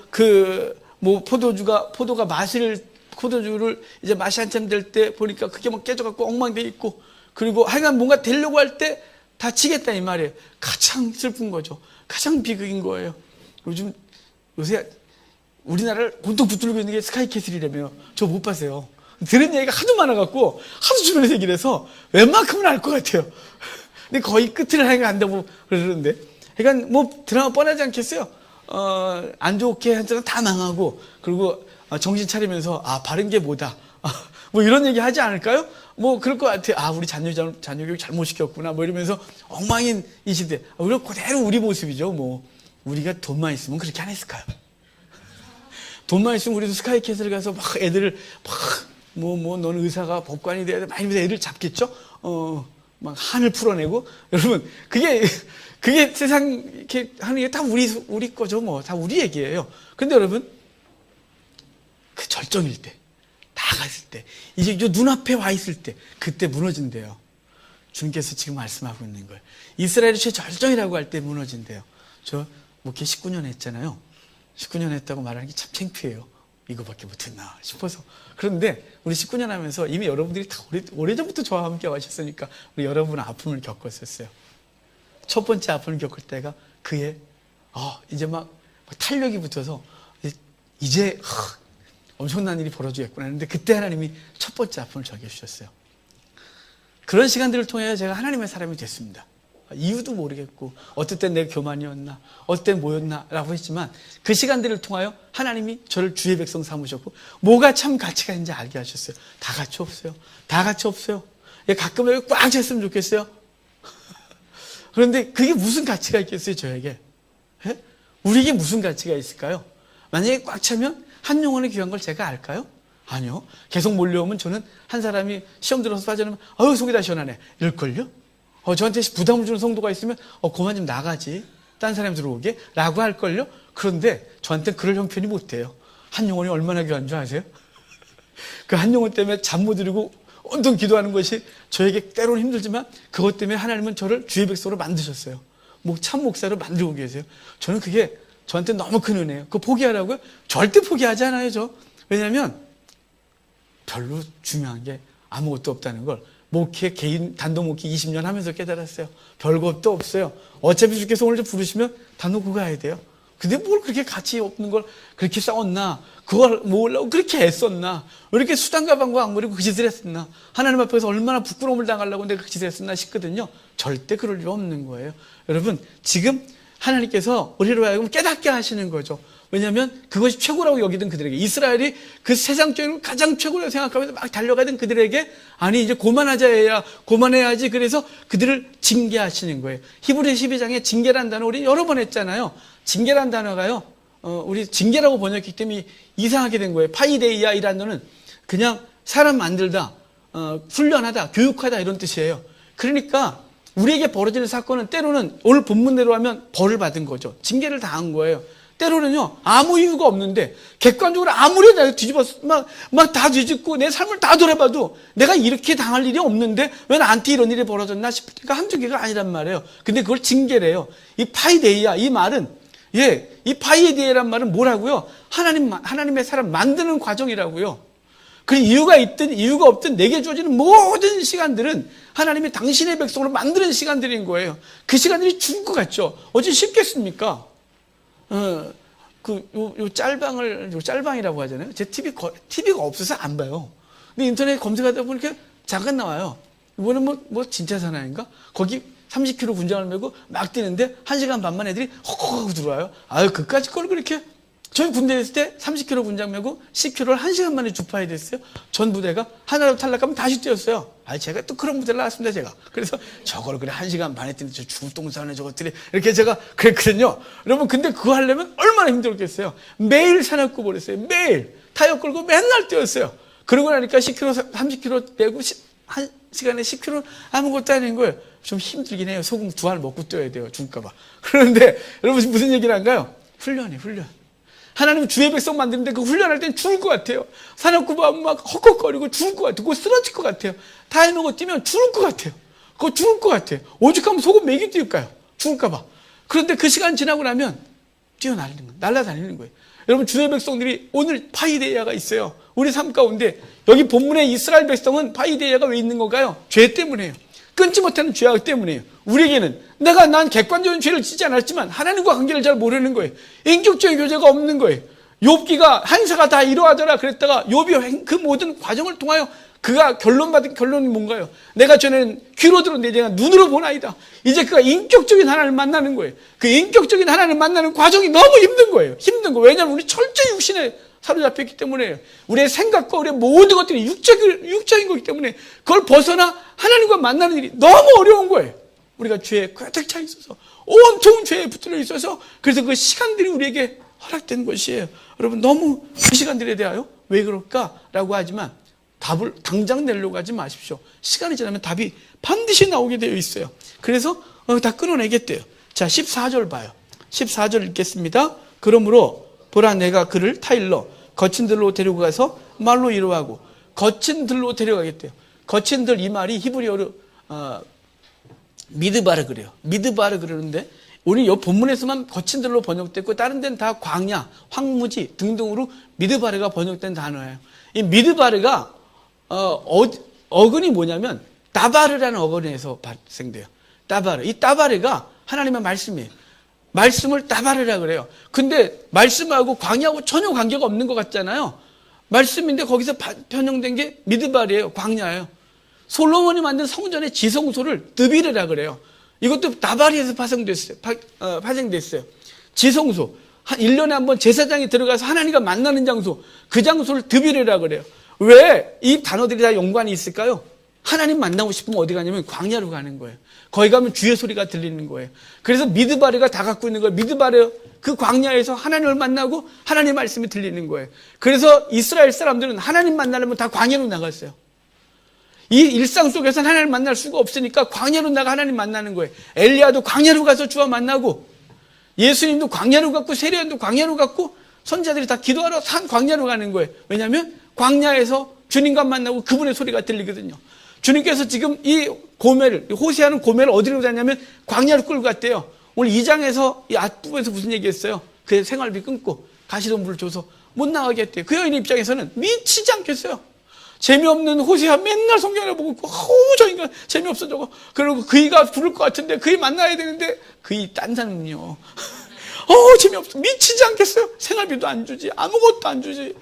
포도주를 이제 맛이 한참 될 때 보니까 그게 막 깨져갖고 엉망돼 있고, 그리고 하여간 뭔가 되려고 할 때 다 치겠다 이 말이에요. 가장 슬픈 거죠. 가장 비극인 거예요. 요새 우리나라를 온통 붙들고 있는 게 스카이캐슬이라며요. 저 못 봤어요. 들은 얘기가 하도 많아갖고 하도 주변에서 얘기를 해서 웬만큼은 알 것 같아요. 근데 거의 끝을 하여간 안다고 그러는데, 그러니까 뭐 드라마 뻔하지 않겠어요. 안 좋게 한자는 다 망하고, 그리고 정신 차리면서 바른 게 뭐다, 뭐 이런 얘기 하지 않을까요? 뭐 그럴 것 같아요. 우리 자녀 교육 잘못 시켰구나, 뭐 이러면서 엉망인 이 시대. 우리가 그대로 우리 모습이죠. 뭐 우리가 돈만 있으면 그렇게 안 했을까요? 돈만 있으면 우리도 스카이캐슬 가서 막 애들을 너는 의사가 법관이 돼야 돼, 막 이러면서 애들 잡겠죠? 막 한을 풀어내고. 여러분, 그게 세상 이렇게 하는 게 다 우리 거죠. 뭐 다 우리 얘기예요. 근데 여러분, 그 절정일 때, 나갔을 때, 이제 눈앞에 와 있을 때, 그때 무너진대요. 주님께서 지금 말씀하고 있는 거예요. 이스라엘이 최절정이라고 할 때 무너진대요. 저 목회 19년 했잖아요. 19년 했다고 말하는 게 참 창피해요. 이거밖에 못했나 싶어서. 그런데 우리 19년 하면서 이미 여러분들이 다 오래전부터 저와 함께 하셨으니까 우리 여러분은 아픔을 겪었었어요. 첫 번째 아픔을 겪을 때가 그의 이제 막 탄력이 붙어서 이제 엄청난 일이 벌어지겠구나 했는데, 그때 하나님이 첫 번째 아픔을 적게 주셨어요. 그런 시간들을 통해 제가 하나님의 사람이 됐습니다. 이유도 모르겠고 어떨 땐 내가 교만이었나 어떨 땐 뭐였나 라고 했지만 그 시간들을 통하여 하나님이 저를 주의 백성 삼으셨고 뭐가 참 가치가 있는지 알게 하셨어요. 다 같이 없어요. 다 같이 없어요. 가끔 여기 꽉 찼으면 좋겠어요. 그런데 그게 무슨 가치가 있겠어요, 저에게? 예? 우리에게 무슨 가치가 있을까요? 만약에 꽉 차면 한 영혼의 귀한 걸 제가 알까요? 아니요. 계속 몰려오면 저는 한 사람이 시험 들어서 빠져나오면 아유 속이 다 시원하네 이럴걸요? 저한테 부담을 주는 성도가 있으면 그만 좀 나가지 딴 사람 들어오게 라고 할걸요? 그런데 저한테는 그럴 형편이 못 돼요. 한 영혼이 얼마나 귀한 줄 아세요? 그 한 영혼 때문에 잠 못 이루고 온통 기도하는 것이 저에게 때로는 힘들지만 그것 때문에 하나님은 저를 주의 백성으로 만드셨어요. 참 목사로 만들고 계세요. 저는 그게 저한테 너무 큰 은혜예요. 그거 포기하라고요? 절대 포기하지 않아요, 저. 왜냐하면 별로 중요한 게 아무것도 없다는 걸 개인 단독 목회 20년 하면서 깨달았어요. 별것도 없어요. 어차피 주께서 오늘 좀 부르시면 다 놓고 가야 돼요. 근데 뭘 그렇게 가치 없는 걸 그렇게 싸웠나? 그걸 모으려고 그렇게 애썼나? 왜 이렇게 수단 가방과 안 버리고 그 짓을 했었나? 하나님 앞에서 얼마나 부끄러움을 당하려고 내가 그 짓을 했었나 싶거든요. 절대 그럴 일 없는 거예요. 여러분, 지금 하나님께서 우리로 하여금 깨닫게 하시는 거죠. 왜냐하면 그것이 최고라고 여기던 그들에게, 이스라엘이 그 세상적으로 가장 최고라고 생각하면서 막 달려가던 그들에게 아니 이제 고만해야지 그래서 그들을 징계하시는 거예요. 히브리 12장에 징계란 단어 우리 여러 번 했잖아요. 징계란 단어가요, 우리 징계라고 번역했기 때문에 이상하게 된 거예요. 파이데이아 이란 단어는 그냥 사람 만들다, 훈련하다, 교육하다 이런 뜻이에요. 그러니까 우리에게 벌어지는 사건은 때로는 오늘 본문대로 하면 벌을 받은 거죠. 징계를 당한 거예요. 때로는요, 아무 이유가 없는데, 객관적으로 아무리 내가 뒤집어서, 막 다 뒤집고, 내 삶을 다 돌아봐도, 내가 이렇게 당할 일이 없는데, 왜 나한테 이런 일이 벌어졌나 싶을 때가 한두 개가 아니란 말이에요. 근데 그걸 징계래요. 이 파이데이아, 이 말은, 이 파이데이아란 말은 뭐라고요? 하나님의 사람 만드는 과정이라고요. 그 이유가 있든 이유가 없든 내게 주어지는 모든 시간들은 하나님이 당신의 백성으로 만드는 시간들인 거예요. 그 시간들이 죽을 것 같죠? 어찌 쉽겠습니까? 요 짤방이라고 하잖아요. 제 TV가 없어서 안 봐요. 근데 인터넷 검색하다 보니까 잠깐 나와요. 이번엔 뭐 진짜 사나인가? 거기 30km 군장을 메고 막 뛰는데 1시간 반만 애들이 헉헉 하고 들어와요. 아유, 그까짓 걸 그렇게. 저희 군대에 있을 때 30km 군장 메고 10km를 1시간 만에 주파해야 됐어요. 전 부대가 하나로 탈락하면 다시 뛰었어요. 제가 또 그런 부대를 나왔습니다, 제가. 그래서 저걸 그래 1시간 반에 뛰는데 저 죽을 똥싸네 저것들이. 이렇게 제가 그랬거든요. 여러분, 근데 그거 하려면 얼마나 힘들었겠어요. 매일 산악구 버렸어요. 매일. 타이어 끌고 맨날 뛰었어요. 그러고 나니까 10km, 30km 메고 1시간에 10km 아무것도 아닌 거예요. 좀 힘들긴 해요. 소금 2알 먹고 뛰어야 돼요. 죽을까봐. 그런데 여러분 무슨 얘기를 한가요? 훈련. 하나님 주의 백성 만드는데 그 훈련할 땐 죽을 것 같아요. 산악구하면 막 헉헉거리고 죽을 것 같아요. 그거 쓰러질 것 같아요. 타이어 먹고 뛰면 죽을 것 같아요. 그거 죽을 것 같아요. 오죽하면 소금 먹이 뛸까요? 죽을까봐. 그런데 그 시간 지나고 나면 날아다니는 거예요. 여러분, 주의 백성들이 오늘 파이데이아가 있어요. 우리 삶 가운데 여기 본문에 이스라엘 백성은 파이데이아가 왜 있는 건가요? 죄 때문에요. 끊지 못하는 죄악 때문이에요. 우리에게는 난 객관적인 죄를 짓지 않았지만 하나님과 관계를 잘 모르는 거예요. 인격적인 교제가 없는 거예요. 욥기가 한사가 다 이러하더라 그랬다가 욥이 그 모든 과정을 통하여 그가 결론받은 결론이 뭔가요? 내가 전에는 귀로 들었는데 내가 눈으로 보나이다. 이제 그가 인격적인 하나님을 만나는 거예요. 그 인격적인 하나님을 만나는 과정이 너무 힘든 거예요. 왜냐하면 우리 철저히 육신에 사로잡혔기 때문에 우리의 생각과 우리의 모든 것들이 육적인 거기 때문에 그걸 벗어나 하나님과 만나는 일이 너무 어려운 거예요. 우리가 죄에 가득 차 있어서 온통 죄에 붙들려 있어서 그래서 그 시간들이 우리에게 허락된 것이에요. 여러분, 너무 그 시간들에 대하여 왜 그럴까라고 하지만 답을 당장 내려고 하지 마십시오. 시간이 지나면 답이 반드시 나오게 되어 있어요. 그래서 다 끊어내겠대요. 자, 14절 봐요. 14절 읽겠습니다. 그러므로 보라, 내가 그를 타일러 거친 들로 데리고 가서 말로 이루하고. 거친 들로 데려가겠대요. 거친 들, 이 말이 히브리어로 미드바르 그래요. 미드바르 그러는데 우리 이 본문에서만 거친 들로 번역됐고 다른 데는 다 광야, 황무지 등등으로 미드바르가 번역된 단어예요. 이 미드바르가 어근이 뭐냐면 따바르라는 어근에서 발생돼요. 따바르. 이 따바르가 하나님의 말씀이에요. 말씀을 따바르라 그래요. 근데 말씀하고 광야하고 전혀 관계가 없는 것 같잖아요. 말씀인데 거기서 변형된 게 미드바르예요. 광야예요. 솔로몬이 만든 성전의 지성소를 드비르라 그래요. 이것도 나바리에서 파생됐어요. 지성소. 1년에 한 번 제사장이 들어가서 하나님과 만나는 장소. 그 장소를 드비르라 그래요. 왜 이 단어들이 다 연관이 있을까요? 하나님 만나고 싶으면 어디 가냐면 광야로 가는 거예요. 거기 가면 주의 소리가 들리는 거예요. 그래서 미드바르가 다 갖고 있는 거예요. 미드바르 그 광야에서 하나님을 만나고 하나님의 말씀이 들리는 거예요. 그래서 이스라엘 사람들은 하나님 만나려면 다 광야로 나갔어요. 이 일상 속에서는 하나님을 만날 수가 없으니까 광야로 나가 하나님 만나는 거예요. 엘리야도 광야로 가서 주와 만나고, 예수님도 광야로 갔고, 세례요한도 광야로 갔고, 선지자들이 다 기도하러 산 광야로 가는 거예요. 왜냐하면 광야에서 주님과 만나고 그분의 소리가 들리거든요. 주님께서 지금 이 고멜을, 호세아는 고멜을 어디로 갔냐면 광야로 끌고 갔대요. 오늘 2장에서 이 앞부분에서 무슨 얘기했어요? 그의 생활비 끊고 가시덤불을 줘서 못 나가게 했대요. 그 여인 입장에서는 미치지 않겠어요. 재미없는 호세아 맨날 성경을 보고 있고, 저 인간 재미없어 저거. 그리고 그이가 부를 것 같은데, 그이 만나야 되는데, 그이 딴 사람은요. 재미없어. 미치지 않겠어요? 생활비도 안 주지. 아무것도 안 주지.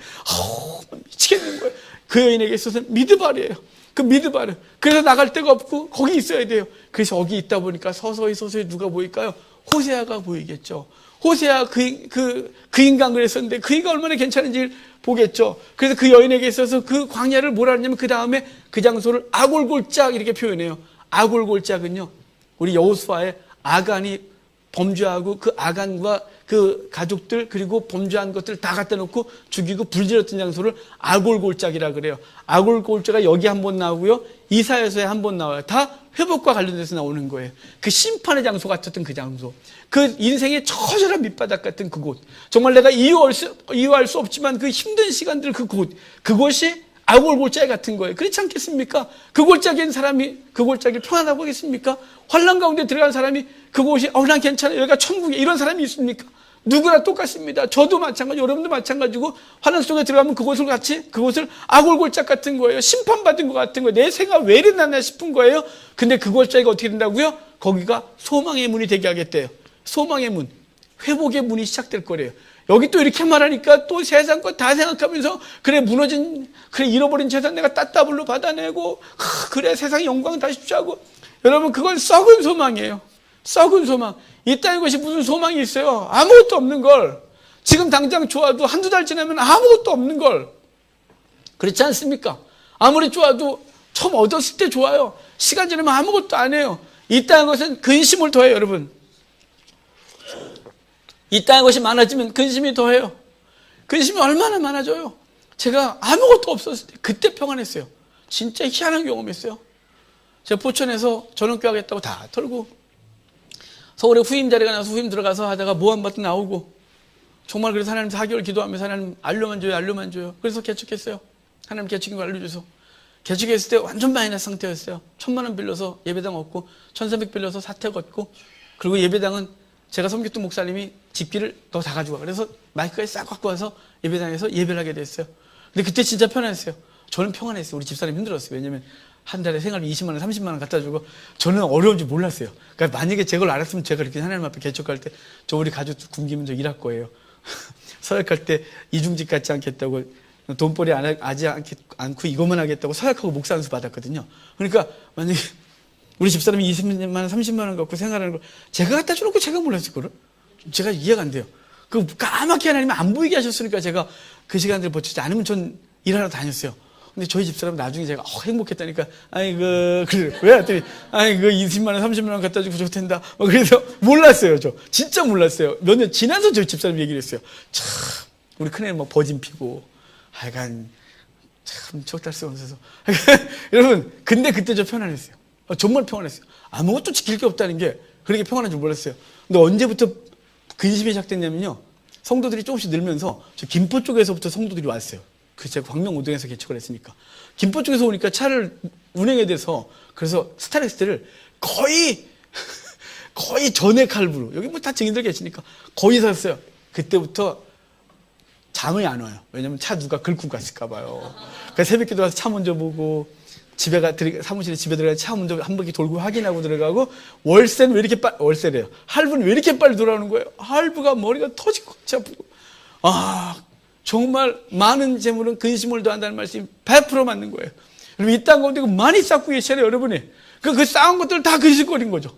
미치겠는 거예요. 그 여인에게 있어서는 미드바르예요. 그 미드바르. 그래서 나갈 데가 없고 거기 있어야 돼요. 그래서 거기 있다 보니까 서서히 누가 보일까요? 호세아가 보이겠죠. 호세아 그 인간 그랬었는데 그이가 얼마나 괜찮은지 보겠죠. 그래서 그 여인에게 있어서 그 광야를 뭐라 하냐면 그 다음에 그 장소를 아골골짝 이렇게 표현해요. 아골골짝은요, 우리 여호수아의 아간이 범죄하고 그 아간과 그 가족들 그리고 범죄한 것들 다 갖다 놓고 죽이고 불질렀던 장소를 아골골짝이라 그래요. 아골골짝이 여기 한번 나오고요, 이사야서에 한번 나와요. 다 회복과 관련돼서 나오는 거예요. 그 심판의 장소 같았던 그 장소, 그 인생의 처절한 밑바닥 같은 그곳, 정말 내가 이유할 수 없지만 그 힘든 시간들 그곳이 아골골짝 같은 거예요. 그렇지 않겠습니까? 그 골짜기에 있는 사람이 그 골짜기를 평안하고 하겠습니까? 환난 가운데 들어간 사람이 그곳이 난 괜찮아, 여기가 천국이야, 이런 사람이 있습니까? 누구나 똑같습니다. 저도 마찬가지, 여러분도 마찬가지고, 환난 속에 들어가면 그곳을 아골골짝 같은 거예요. 심판받은 것 같은 거예요. 내 생각 왜 이리 나나 싶은 거예요. 근데 그 골짜기가 어떻게 된다고요? 거기가 소망의 문이 되게 하겠대요. 소망의 문, 회복의 문이 시작될 거래요. 여기 또 이렇게 말하니까 또 세상 것 다 생각하면서, 잃어버린 재산 내가 따따블로 받아내고, 그래 세상 영광 다시 취하고. 여러분, 그건 썩은 소망이에요. 썩은 소망. 이 땅의 것이 무슨 소망이 있어요? 아무것도 없는 걸. 지금 당장 좋아도 한두 달 지나면 아무것도 없는 걸. 그렇지 않습니까? 아무리 좋아도 처음 얻었을 때 좋아요. 시간 지나면 아무것도 안 해요. 이 땅의 것은 근심을 더해요, 여러분. 이 땅의 것이 많아지면 근심이 더해요. 근심이 얼마나 많아져요. 제가 아무것도 없었을 때 그때 평안했어요. 진짜 희한한 경험했어요. 제가 포천에서 전원교 하겠다고 다 털고 서울에 후임 자리가 나서 후임 들어가서 하다가 모함받도 나오고, 정말 그래서 하나님 4개월 기도하면서 하나님 알료만 줘요. 그래서 개척했어요. 하나님 개척인 거 알려줘서. 개척했을 때 완전 마이너스 상태였어요. 1,000만 원 빌려서 예배당 얻고 1,300 빌려서 사택 얻고, 그리고 예배당은 제가 섬겼던 목사님이 집기를 너 다 가져와. 그래서 마이크까지 싹 갖고 와서 예배당에서 예배를 하게 됐어요. 근데 그때 진짜 편안했어요. 저는 평안했어요. 우리 집사람이 힘들었어요. 왜냐면 한 달에 생활비 20만 원, 30만 원 갖다 주고, 저는 어려운지 몰랐어요. 그러니까 만약에 제걸 알았으면 제가 이렇게 하나님 앞에 개척할 때, 저 우리 가족 굶기면 저 일할 거예요. 서약할 때 이중직 갖지 않겠다고, 돈벌이 하지 않고 이것만 하겠다고 서약하고 목사 안수 받았거든요. 그러니까 만약에 우리 집사람이 20만 원, 30만 원 갖고 생활하는 걸 제가 갖다 주는 거 제가 몰랐을 거를. 제가 이해가 안 돼요. 그 까맣게 하나님이 안 보이게 하셨으니까 제가 그 시간들을 버티지 않으면 전 일하러 다녔어요. 근데 저희 집사람은 나중에 제가 행복했다니까, 그래 왜 했더니 20만 원 30만 원 갖다 주고 좋댄다. 그래서 몰랐어요. 저 진짜 몰랐어요. 몇 년 지나서 저희 집사람 얘기를 했어요. 참 우리 큰애는 뭐 버진 피고 하여간 참 적달 수 없어서 여러분, 근데 그때 저 편안했어요. 정말 편안했어요. 아무것도 지킬 게 없다는 게 그렇게 평안한 줄 몰랐어요. 근데 언제부터 근심이 시작됐냐면요, 성도들이 조금씩 늘면서 저 김포 쪽에서부터 성도들이 왔어요. 제가 광명우동에서 개척을 했으니까 김포 쪽에서 오니까 차를 운행에 대해서, 그래서 스타렉스를 거의 전액 할부로, 여기 뭐 다 증인들 계시니까 거의 샀어요. 그때부터 잠이 안 와요. 왜냐면 차 누가 긁고 갔을까 봐요. 그러니까 새벽에 들어가서 차 먼저 보고, 사무실에 집에 들어가서 차 먼저 한 바퀴 돌고 확인하고 들어가고, 월세는 왜 이렇게 월세래요. 할부는 왜 이렇게 빨리 돌아오는 거예요? 할부가 머리가 터지고 아프고. 정말 많은 재물은 근심을 더한다는 말씀이 100% 맞는 거예요. 그럼 이 땅 가운데 많이 쌓고 계시잖아요, 여러분이. 그 쌓은 것들 다 근심거린 거죠.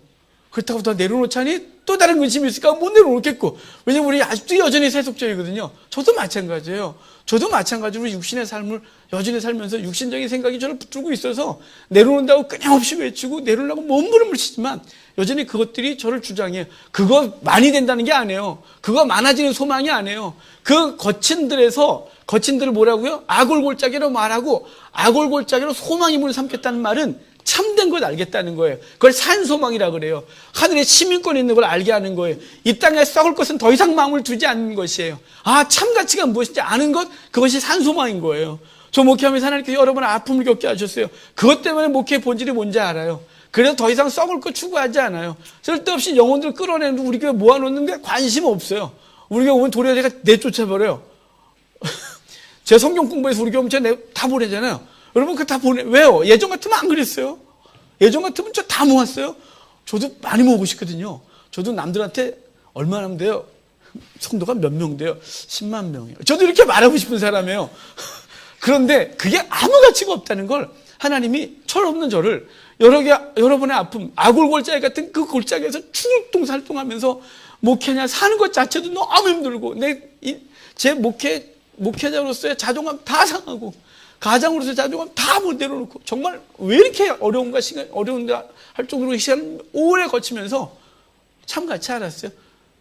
그렇다고 다 내려놓자니 또 다른 근심이 있을까? 못 내려놓겠고. 왜냐면 우리 아직도 여전히 세속적이거든요. 저도 마찬가지예요. 저도 마찬가지로 육신의 삶을 여전히 살면서 육신적인 생각이 저를 붙들고 있어서 내려놓는다고 끊임없이 외치고 내려놓으려고 몸부림을 치지만 여전히 그것들이 저를 주장해요. 그거 많이 된다는 게 아니에요. 그거 많아지는 소망이 아니에요. 그 거친들을 뭐라고요? 아골골짜기로 말하고 아골골짜기로 소망임을 삼겠다는 말은 참된 걸 알겠다는 거예요. 그걸 산소망이라 그래요. 하늘에 시민권이 있는 걸 알게 하는 거예요. 이 땅에 썩을 것은 더 이상 마음을 두지 않는 것이에요. 참가치가 무엇인지 아는 것, 그것이 산소망인 거예요. 저 목회하면서 하나님께서 여러 번 아픔을 겪게 하셨어요. 그것 때문에 목회의 본질이 뭔지 알아요. 그래서 더 이상 썩을 것 추구하지 않아요. 쓸데없이 영혼들 끌어내는 우리 교회 모아놓는데 관심 없어요. 우리 교회 오면 도리어 제가 내쫓아버려요. 제 성경 공부해서 우리 교회 오면 제가 다 보내잖아요. 여러분 그거 다 왜요? 예전 같으면 안 그랬어요. 예전 같으면 저 다 모았어요. 저도 많이 모으고 싶거든요. 저도 남들한테 얼마나 하면 돼요? 성도가 몇 명 돼요? 10만 명이에요. 저도 이렇게 말하고 싶은 사람이에요. 그런데 그게 아무 가치가 없다는 걸 하나님이 철없는 저를 여러 번의 아픔, 아골골짜기 같은 그 골짜기에서 충동살동하면서 목회냐 사는 것 자체도 너무 힘들고 제 목회자로서의 자존감 다 상하고 가장으로서의 자존감 다 못 내려놓고 정말 왜 이렇게 어려운데 할 정도로 시간을 오래 거치면서 참 같이 알았어요.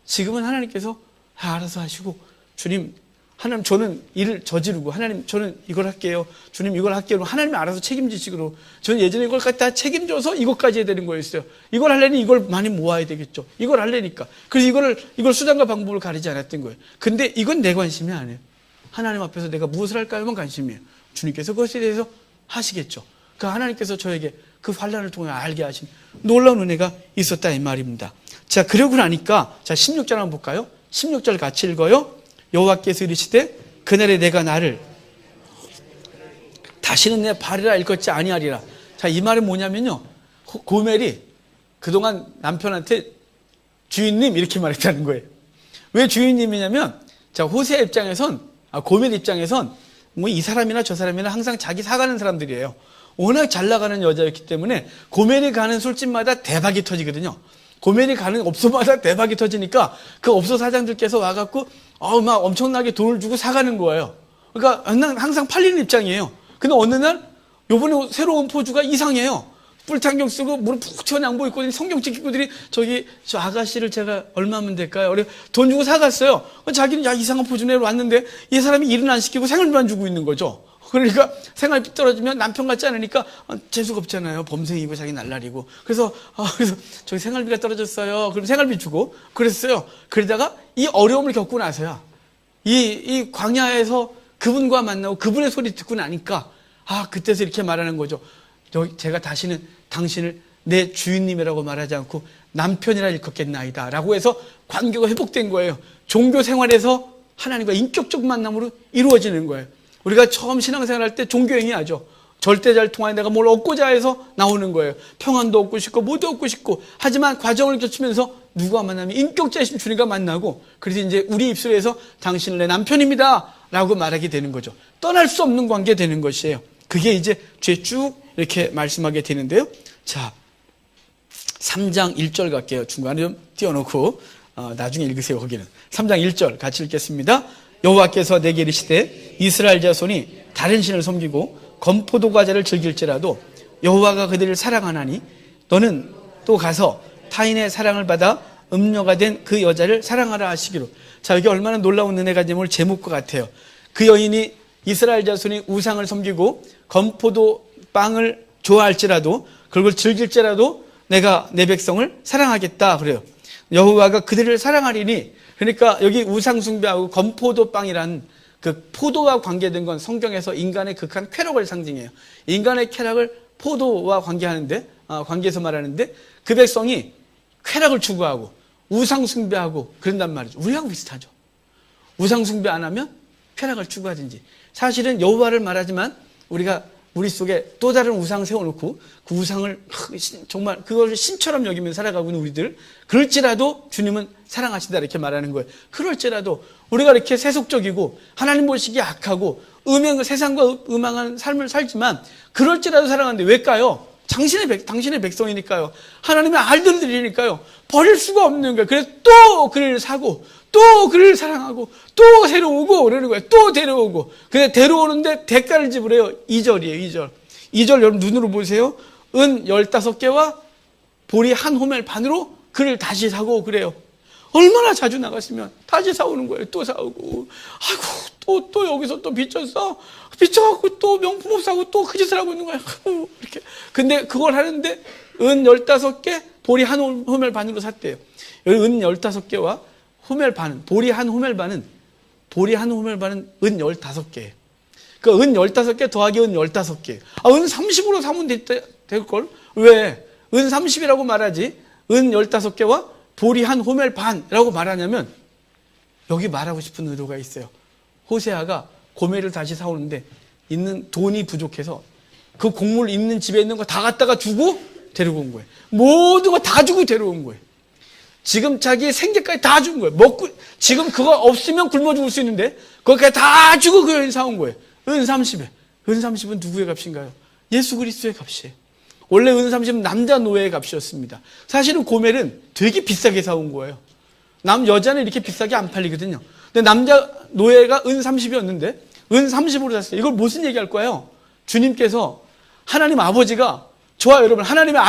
지금은 하나님께서 알아서 하시고 주님 하나님 저는 일을 저지르고 하나님 저는 이걸 할게요. 주님 이걸 할게요. 하나님이 알아서 책임지시기로 저는 예전에 이걸 다 책임져서 이것까지 해야 되는 거였어요. 이걸 하려니 이걸 많이 모아야 되겠죠. 이걸 하려니까. 그래서 이걸 수단과 방법을 가리지 않았던 거예요. 근데 이건 내 관심이 아니에요. 하나님 앞에서 내가 무엇을 할까요만 관심이에요. 주님께서 그것에 대해서 하시겠죠. 그 하나님께서 저에게 그 환난을 통해 알게 하신 놀라운 은혜가 있었다 이 말입니다. 자, 그러고 나니까 자 16절 한번 볼까요? 16절 같이 읽어요. 여호와께서 이르시되 그날에 내가 나를 다시는 내 발이라 일컫지 아니하리라. 자, 이 말은 뭐냐면요. 고멜이 그동안 남편한테 주인님 이렇게 말했다는 거예요. 왜 주인님이냐면 자, 호세 입장에선 고멜 입장에선 뭐 이 사람이나 저 사람이나 항상 자기 사가는 사람들이에요. 워낙 잘 나가는 여자였기 때문에 고멜이 가는 술집마다 대박이 터지거든요. 고멜이 가는 업소마다 대박이 터지니까 그 업소 사장들께서 와갖고 막 엄청나게 돈을 주고 사가는 거예요. 그러니까 항상 팔리는 입장이에요. 근데 어느 날 요번에 새로운 포주가 이상해요. 뿔탄경 쓰고 무릎 푹 튀어나온 양복 입고 성경 찍기고들이 저 아가씨를 제가 얼마면 될까요? 돈 주고 사갔어요. 자기는 이상한 포주네 왔는데 이 사람이 일은 안 시키고 생활비만 주고 있는 거죠. 그러니까 생활비 떨어지면 남편 같지 않으니까 재수가 없잖아요. 범생이고 자기 날라리고. 그래서 저기 생활비가 떨어졌어요. 그럼 생활비 주고 그랬어요. 그러다가 이 어려움을 겪고 나서야 이 광야에서 그분과 만나고 그분의 소리 듣고 나니까 그때서 이렇게 말하는 거죠. 제가 다시는 당신을 내 주인님이라고 말하지 않고 남편이라 일컫겠나이다 라고 해서 관계가 회복된 거예요. 종교 생활에서 하나님과 인격적 만남으로 이루어지는 거예요. 우리가 처음 신앙생활 때 종교행위하죠. 절대 잘 통하여 내가 뭘 얻고자 해서 나오는 거예요. 평안도 얻고 싶고 모두 얻고 싶고 하지만 과정을 거치면서 누구와 만나면 인격자이신 주님과 만나고 그래서 이제 우리 입술에서 당신은 내 남편입니다 라고 말하게 되는 거죠. 떠날 수 없는 관계 되는 것이에요. 그게 이제 뒤에 쭉 이렇게 말씀하게 되는데요. 자, 3장 1절 갈게요. 중간에 좀 띄워놓고 나중에 읽으세요. 거기는 3장 1절 같이 읽겠습니다. 여호와께서 내게 이르시되 이스라엘 자손이 다른 신을 섬기고 건포도 과자를 즐길지라도 여호와가 그들을 사랑하나니 너는 또 가서 타인의 사랑을 받아 음녀가 된 그 여자를 사랑하라 하시기로. 자, 여기 얼마나 놀라운 은혜가 되면 제목과 같아요. 그 여인이 이스라엘 자손이 우상을 섬기고 건포도 빵을 좋아할지라도 그걸 즐길지라도 내가 내 백성을 사랑하겠다 그래요. 여호와가 그들을 사랑하리니. 그러니까 여기 우상 숭배하고 건포도 빵이란 그 포도와 관계된 건 성경에서 인간의 극한 쾌락을 상징해요. 인간의 쾌락을 포도와 관계하는데 관계에서 말하는데 그 백성이 쾌락을 추구하고 우상 숭배하고 그런단 말이죠. 우리하고 비슷하죠. 우상 숭배 안 하면 쾌락을 추구하든지. 사실은 여호와를 말하지만 우리가 우리 속에 또 다른 우상 세워놓고 그 우상을 정말 그걸 신처럼 여기면 살아가고 있는 우리들, 그럴지라도 주님은 사랑하신다 이렇게 말하는 거예요. 그럴지라도 우리가 이렇게 세속적이고 하나님 보시기에 악하고 세상과 음행한 삶을 살지만 그럴지라도 사랑하는데 왜일까요? 당신의 백성이니까요. 하나님의 알들이니까요. 버릴 수가 없는 거예요. 그래서 또 그를 사고 또 그를 사랑하고 또 데려오고 그러는 거예요. 또 데려오고. 근데 데려오는데 대가를 지불해요. 2절이에요. 2절 여러분 눈으로 보세요. 은 15개와 보리 한 호멜 반으로 그를 다시 사고 그래요. 얼마나 자주 나갔으면 다시 사오는 거예요. 또 사오고. 아이고 또 여기서 또 빚져갖고 또 명품 옷 사고 또 그 짓을 하고 있는 거예요. 이렇게. 근데 그걸 하는데 은 15개 보리 한 호멜 반으로 샀대요. 여기 은 15개와 호멜 반은, 보리 한 호멜 반은 은 15개. 그 은 15개 더하기 은 15개. 은 30으로 사면 될걸? 왜? 은 30이라고 말하지? 은 15개와 보리 한 호멜 반이라고 말하냐면, 여기 말하고 싶은 의도가 있어요. 호세아가 고멜을 다시 사오는데, 있는 돈이 부족해서, 그 곡물 있는 집에 있는 거 다 갖다가 주고 데리고 온 거예요. 모든 거 다 주고 데려온 거예요. 지금 자기의 생계까지 다 준 거예요. 지금 그거 없으면 굶어 죽을 수 있는데, 그거까지 다 주고 그 여인 사온 거예요. 은 30에. 은 30은 누구의 값인가요? 예수 그리스도의 값이에요. 원래 은 30은 남자 노예의 값이었습니다. 사실은 고멜은 되게 비싸게 사온 거예요. 여자는 이렇게 비싸게 안 팔리거든요. 근데 남자 노예가 은 30이었는데, 은 30으로 샀어요. 이걸 무슨 얘기할 거예요? 주님께서, 하나님 아버지가, 좋아요, 여러분. 하나님의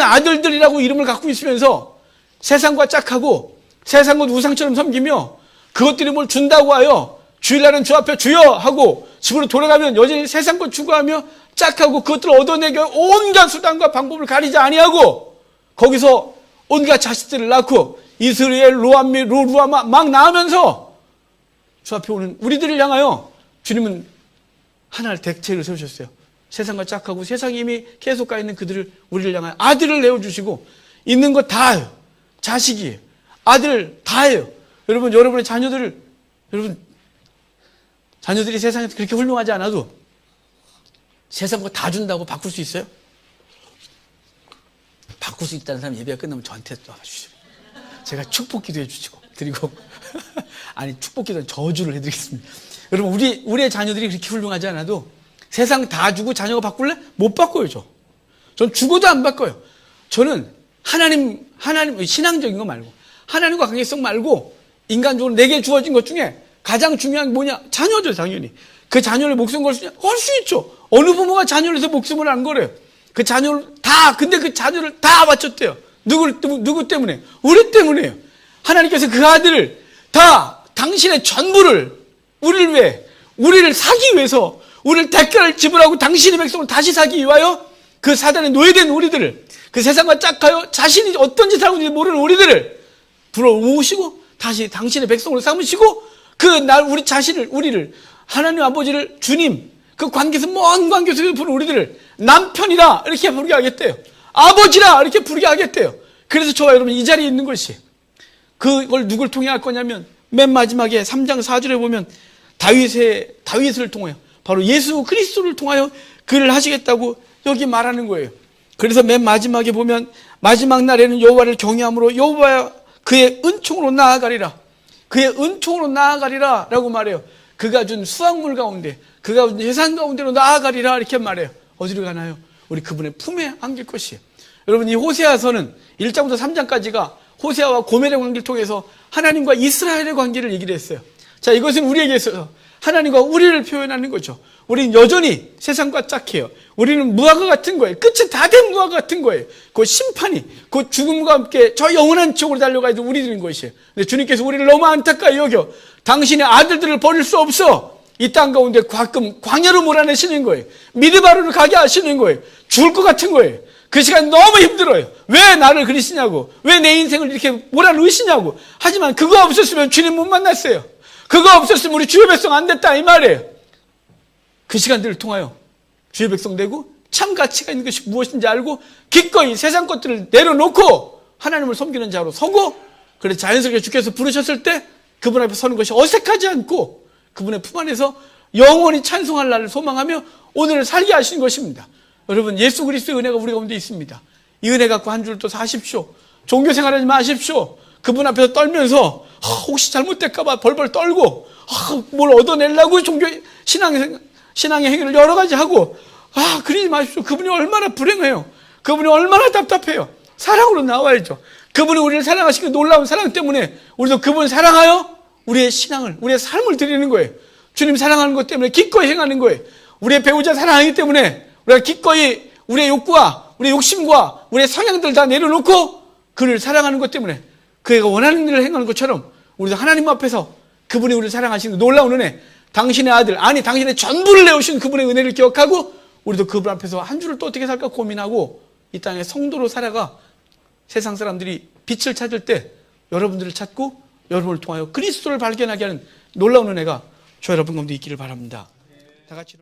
아들들이라고 이름을 갖고 있으면서 세상과 짝하고 세상과 우상처럼 섬기며 그것들이 뭘 준다고 하여 주일날은 주 앞에 주여 하고 집으로 돌아가면 여전히 세상과 추구하며 짝하고 그것들을 얻어내기 온갖 수단과 방법을 가리지 아니하고 거기서 온갖 자식들을 낳고 이스라엘, 로암미, 로루아마 막 낳으면서 주 앞에 오는 우리들을 향하여 주님은 하나의 대책을 세우셨어요. 세상과 짝하고 세상에 이미 계속 가 있는 우리를 향하여 아들을 내어주시고 있는 거 다 해요. 자식이에요. 아들 다 해요. 여러분의 자녀들이 세상에서 그렇게 훌륭하지 않아도 세상 거 다 준다고 바꿀 수 있어요? 바꿀 수 있다는 사람 예배가 끝나면 저한테 와주시죠. 제가 축복 기도해 주시고 드리고 아니 축복 기도는 저주를 해드리겠습니다. 여러분 우리의 자녀들이 그렇게 훌륭하지 않아도 세상 다 주고 자녀가 바꿀래? 못 바꿔요, 전 죽어도 안 바꿔요. 저는 하나님, 신앙적인 거 말고, 하나님과 관계성 말고, 인간적으로 내게 주어진 것 중에 가장 중요한 게 뭐냐? 자녀죠, 당연히. 그 자녀를 목숨 걸 수 있죠. 어느 부모가 자녀를 위해서 목숨을 안 걸어요? 근데 그 자녀를 다 바쳤대요. 누구 때문에? 우리 때문에요. 하나님께서 그 아들을 다 당신의 전부를, 우리를 사기 위해서, 우리를 대가를 지불하고 당신의 백성을 다시 사기 위하여 그 사단에 노예된 우리들을, 그 세상과 짝하여 자신이 어떤 짓을 하고 있는지 모르는 우리들을 불어오시고 다시 당신의 백성으로 삼으시고 우리를 하나님 아버지를 주님, 그 관계에서 먼 관계에서 부르는 우리들을 남편이라 이렇게 부르게 하겠대요. 아버지라 이렇게 부르게 하겠대요. 그래서 저와 여러분 이 자리에 있는 것이 그걸 누굴 통해 할 거냐면 맨 마지막에 3장 4절에 보면 다윗을 통하여 바로 예수 그리스도를 통하여 그를 하시겠다고 여기 말하는 거예요. 그래서 맨 마지막에 보면 마지막 날에는 여호와를 경외함으로 여호와 그의 은총으로 나아가리라. 그의 은총으로 나아가리라 라고 말해요. 그가 준 수확물 가운데, 그가 준 예산 가운데로 나아가리라 이렇게 말해요. 어디로 가나요? 우리 그분의 품에 안길 것이에요. 여러분 이 호세아서는 1장부터 3장까지가 호세아와 고멜의 관계를 통해서 하나님과 이스라엘의 관계를 얘기를 했어요. 자, 이것은 우리에게 있어서 하나님과 우리를 표현하는 거죠. 우리는 여전히 세상과 짝해요. 우리는 무화과 같은 거예요. 끝이 다 된 무화과 같은 거예요. 그 심판이, 그 죽음과 함께 저 영원한 지옥으로 달려가야 될 우리들인 것이에요. 근데 주님께서 우리를 너무 안타까이 여겨 당신의 아들들을 버릴 수 없어. 이 땅 가운데 가끔 광야로 몰아내시는 거예요. 미드바루를 가게 하시는 거예요. 죽을 것 같은 거예요. 그 시간 너무 힘들어요. 왜 나를 그리시냐고. 왜 내 인생을 이렇게 몰아넣으시냐고. 하지만 그거 없었으면 주님 못 만났어요. 그거 없었으면 우리 주의 백성 안 됐다 이 말이에요. 그 시간들을 통하여 주의 백성 되고 참 가치가 있는 것이 무엇인지 알고 기꺼이 세상 것들을 내려놓고 하나님을 섬기는 자로 서고 그래서 자연스럽게 주께서 부르셨을 때 그분 앞에 서는 것이 어색하지 않고 그분의 품 안에서 영원히 찬송할 날을 소망하며 오늘을 살게 하시는 것입니다. 여러분, 예수 그리스도의 은혜가 우리 가운데 있습니다. 이 은혜 갖고 한 주를 또 사십시오. 종교 생활하지 마십시오. 그분 앞에서 떨면서 혹시 잘못될까 봐 벌벌 떨고 뭘 얻어내려고 신앙의 행위를 여러 가지 하고 그러지 마십시오. 그분이 얼마나 불행해요. 그분이 얼마나 답답해요. 사랑으로 나와야죠. 그분이 우리를 사랑하시고 놀라운 사랑 때문에 우리도 그분 사랑하여 우리의 신앙을, 우리의 삶을 드리는 거예요. 주님 사랑하는 것 때문에 기꺼이 행하는 거예요. 우리의 배우자 사랑하기 때문에 우리가 기꺼이 우리의 욕구와 우리의 욕심과 우리의 성향들 다 내려놓고 그를 사랑하는 것 때문에 그가 원하는 일을 행하는 것처럼 우리도 하나님 앞에서 그분이 우리를 사랑하시는 놀라운 은혜, 당신의 아들, 아니 당신의 전부를 내오신 그분의 은혜를 기억하고 우리도 그분 앞에서 한 주를 또 어떻게 살까 고민하고 이 땅에 성도로 살아가 세상 사람들이 빛을 찾을 때 여러분들을 찾고 여러분을 통하여 그리스도를 발견하게 하는 놀라운 은혜가 저 여러분 가운데 있기를 바랍니다. 다 같이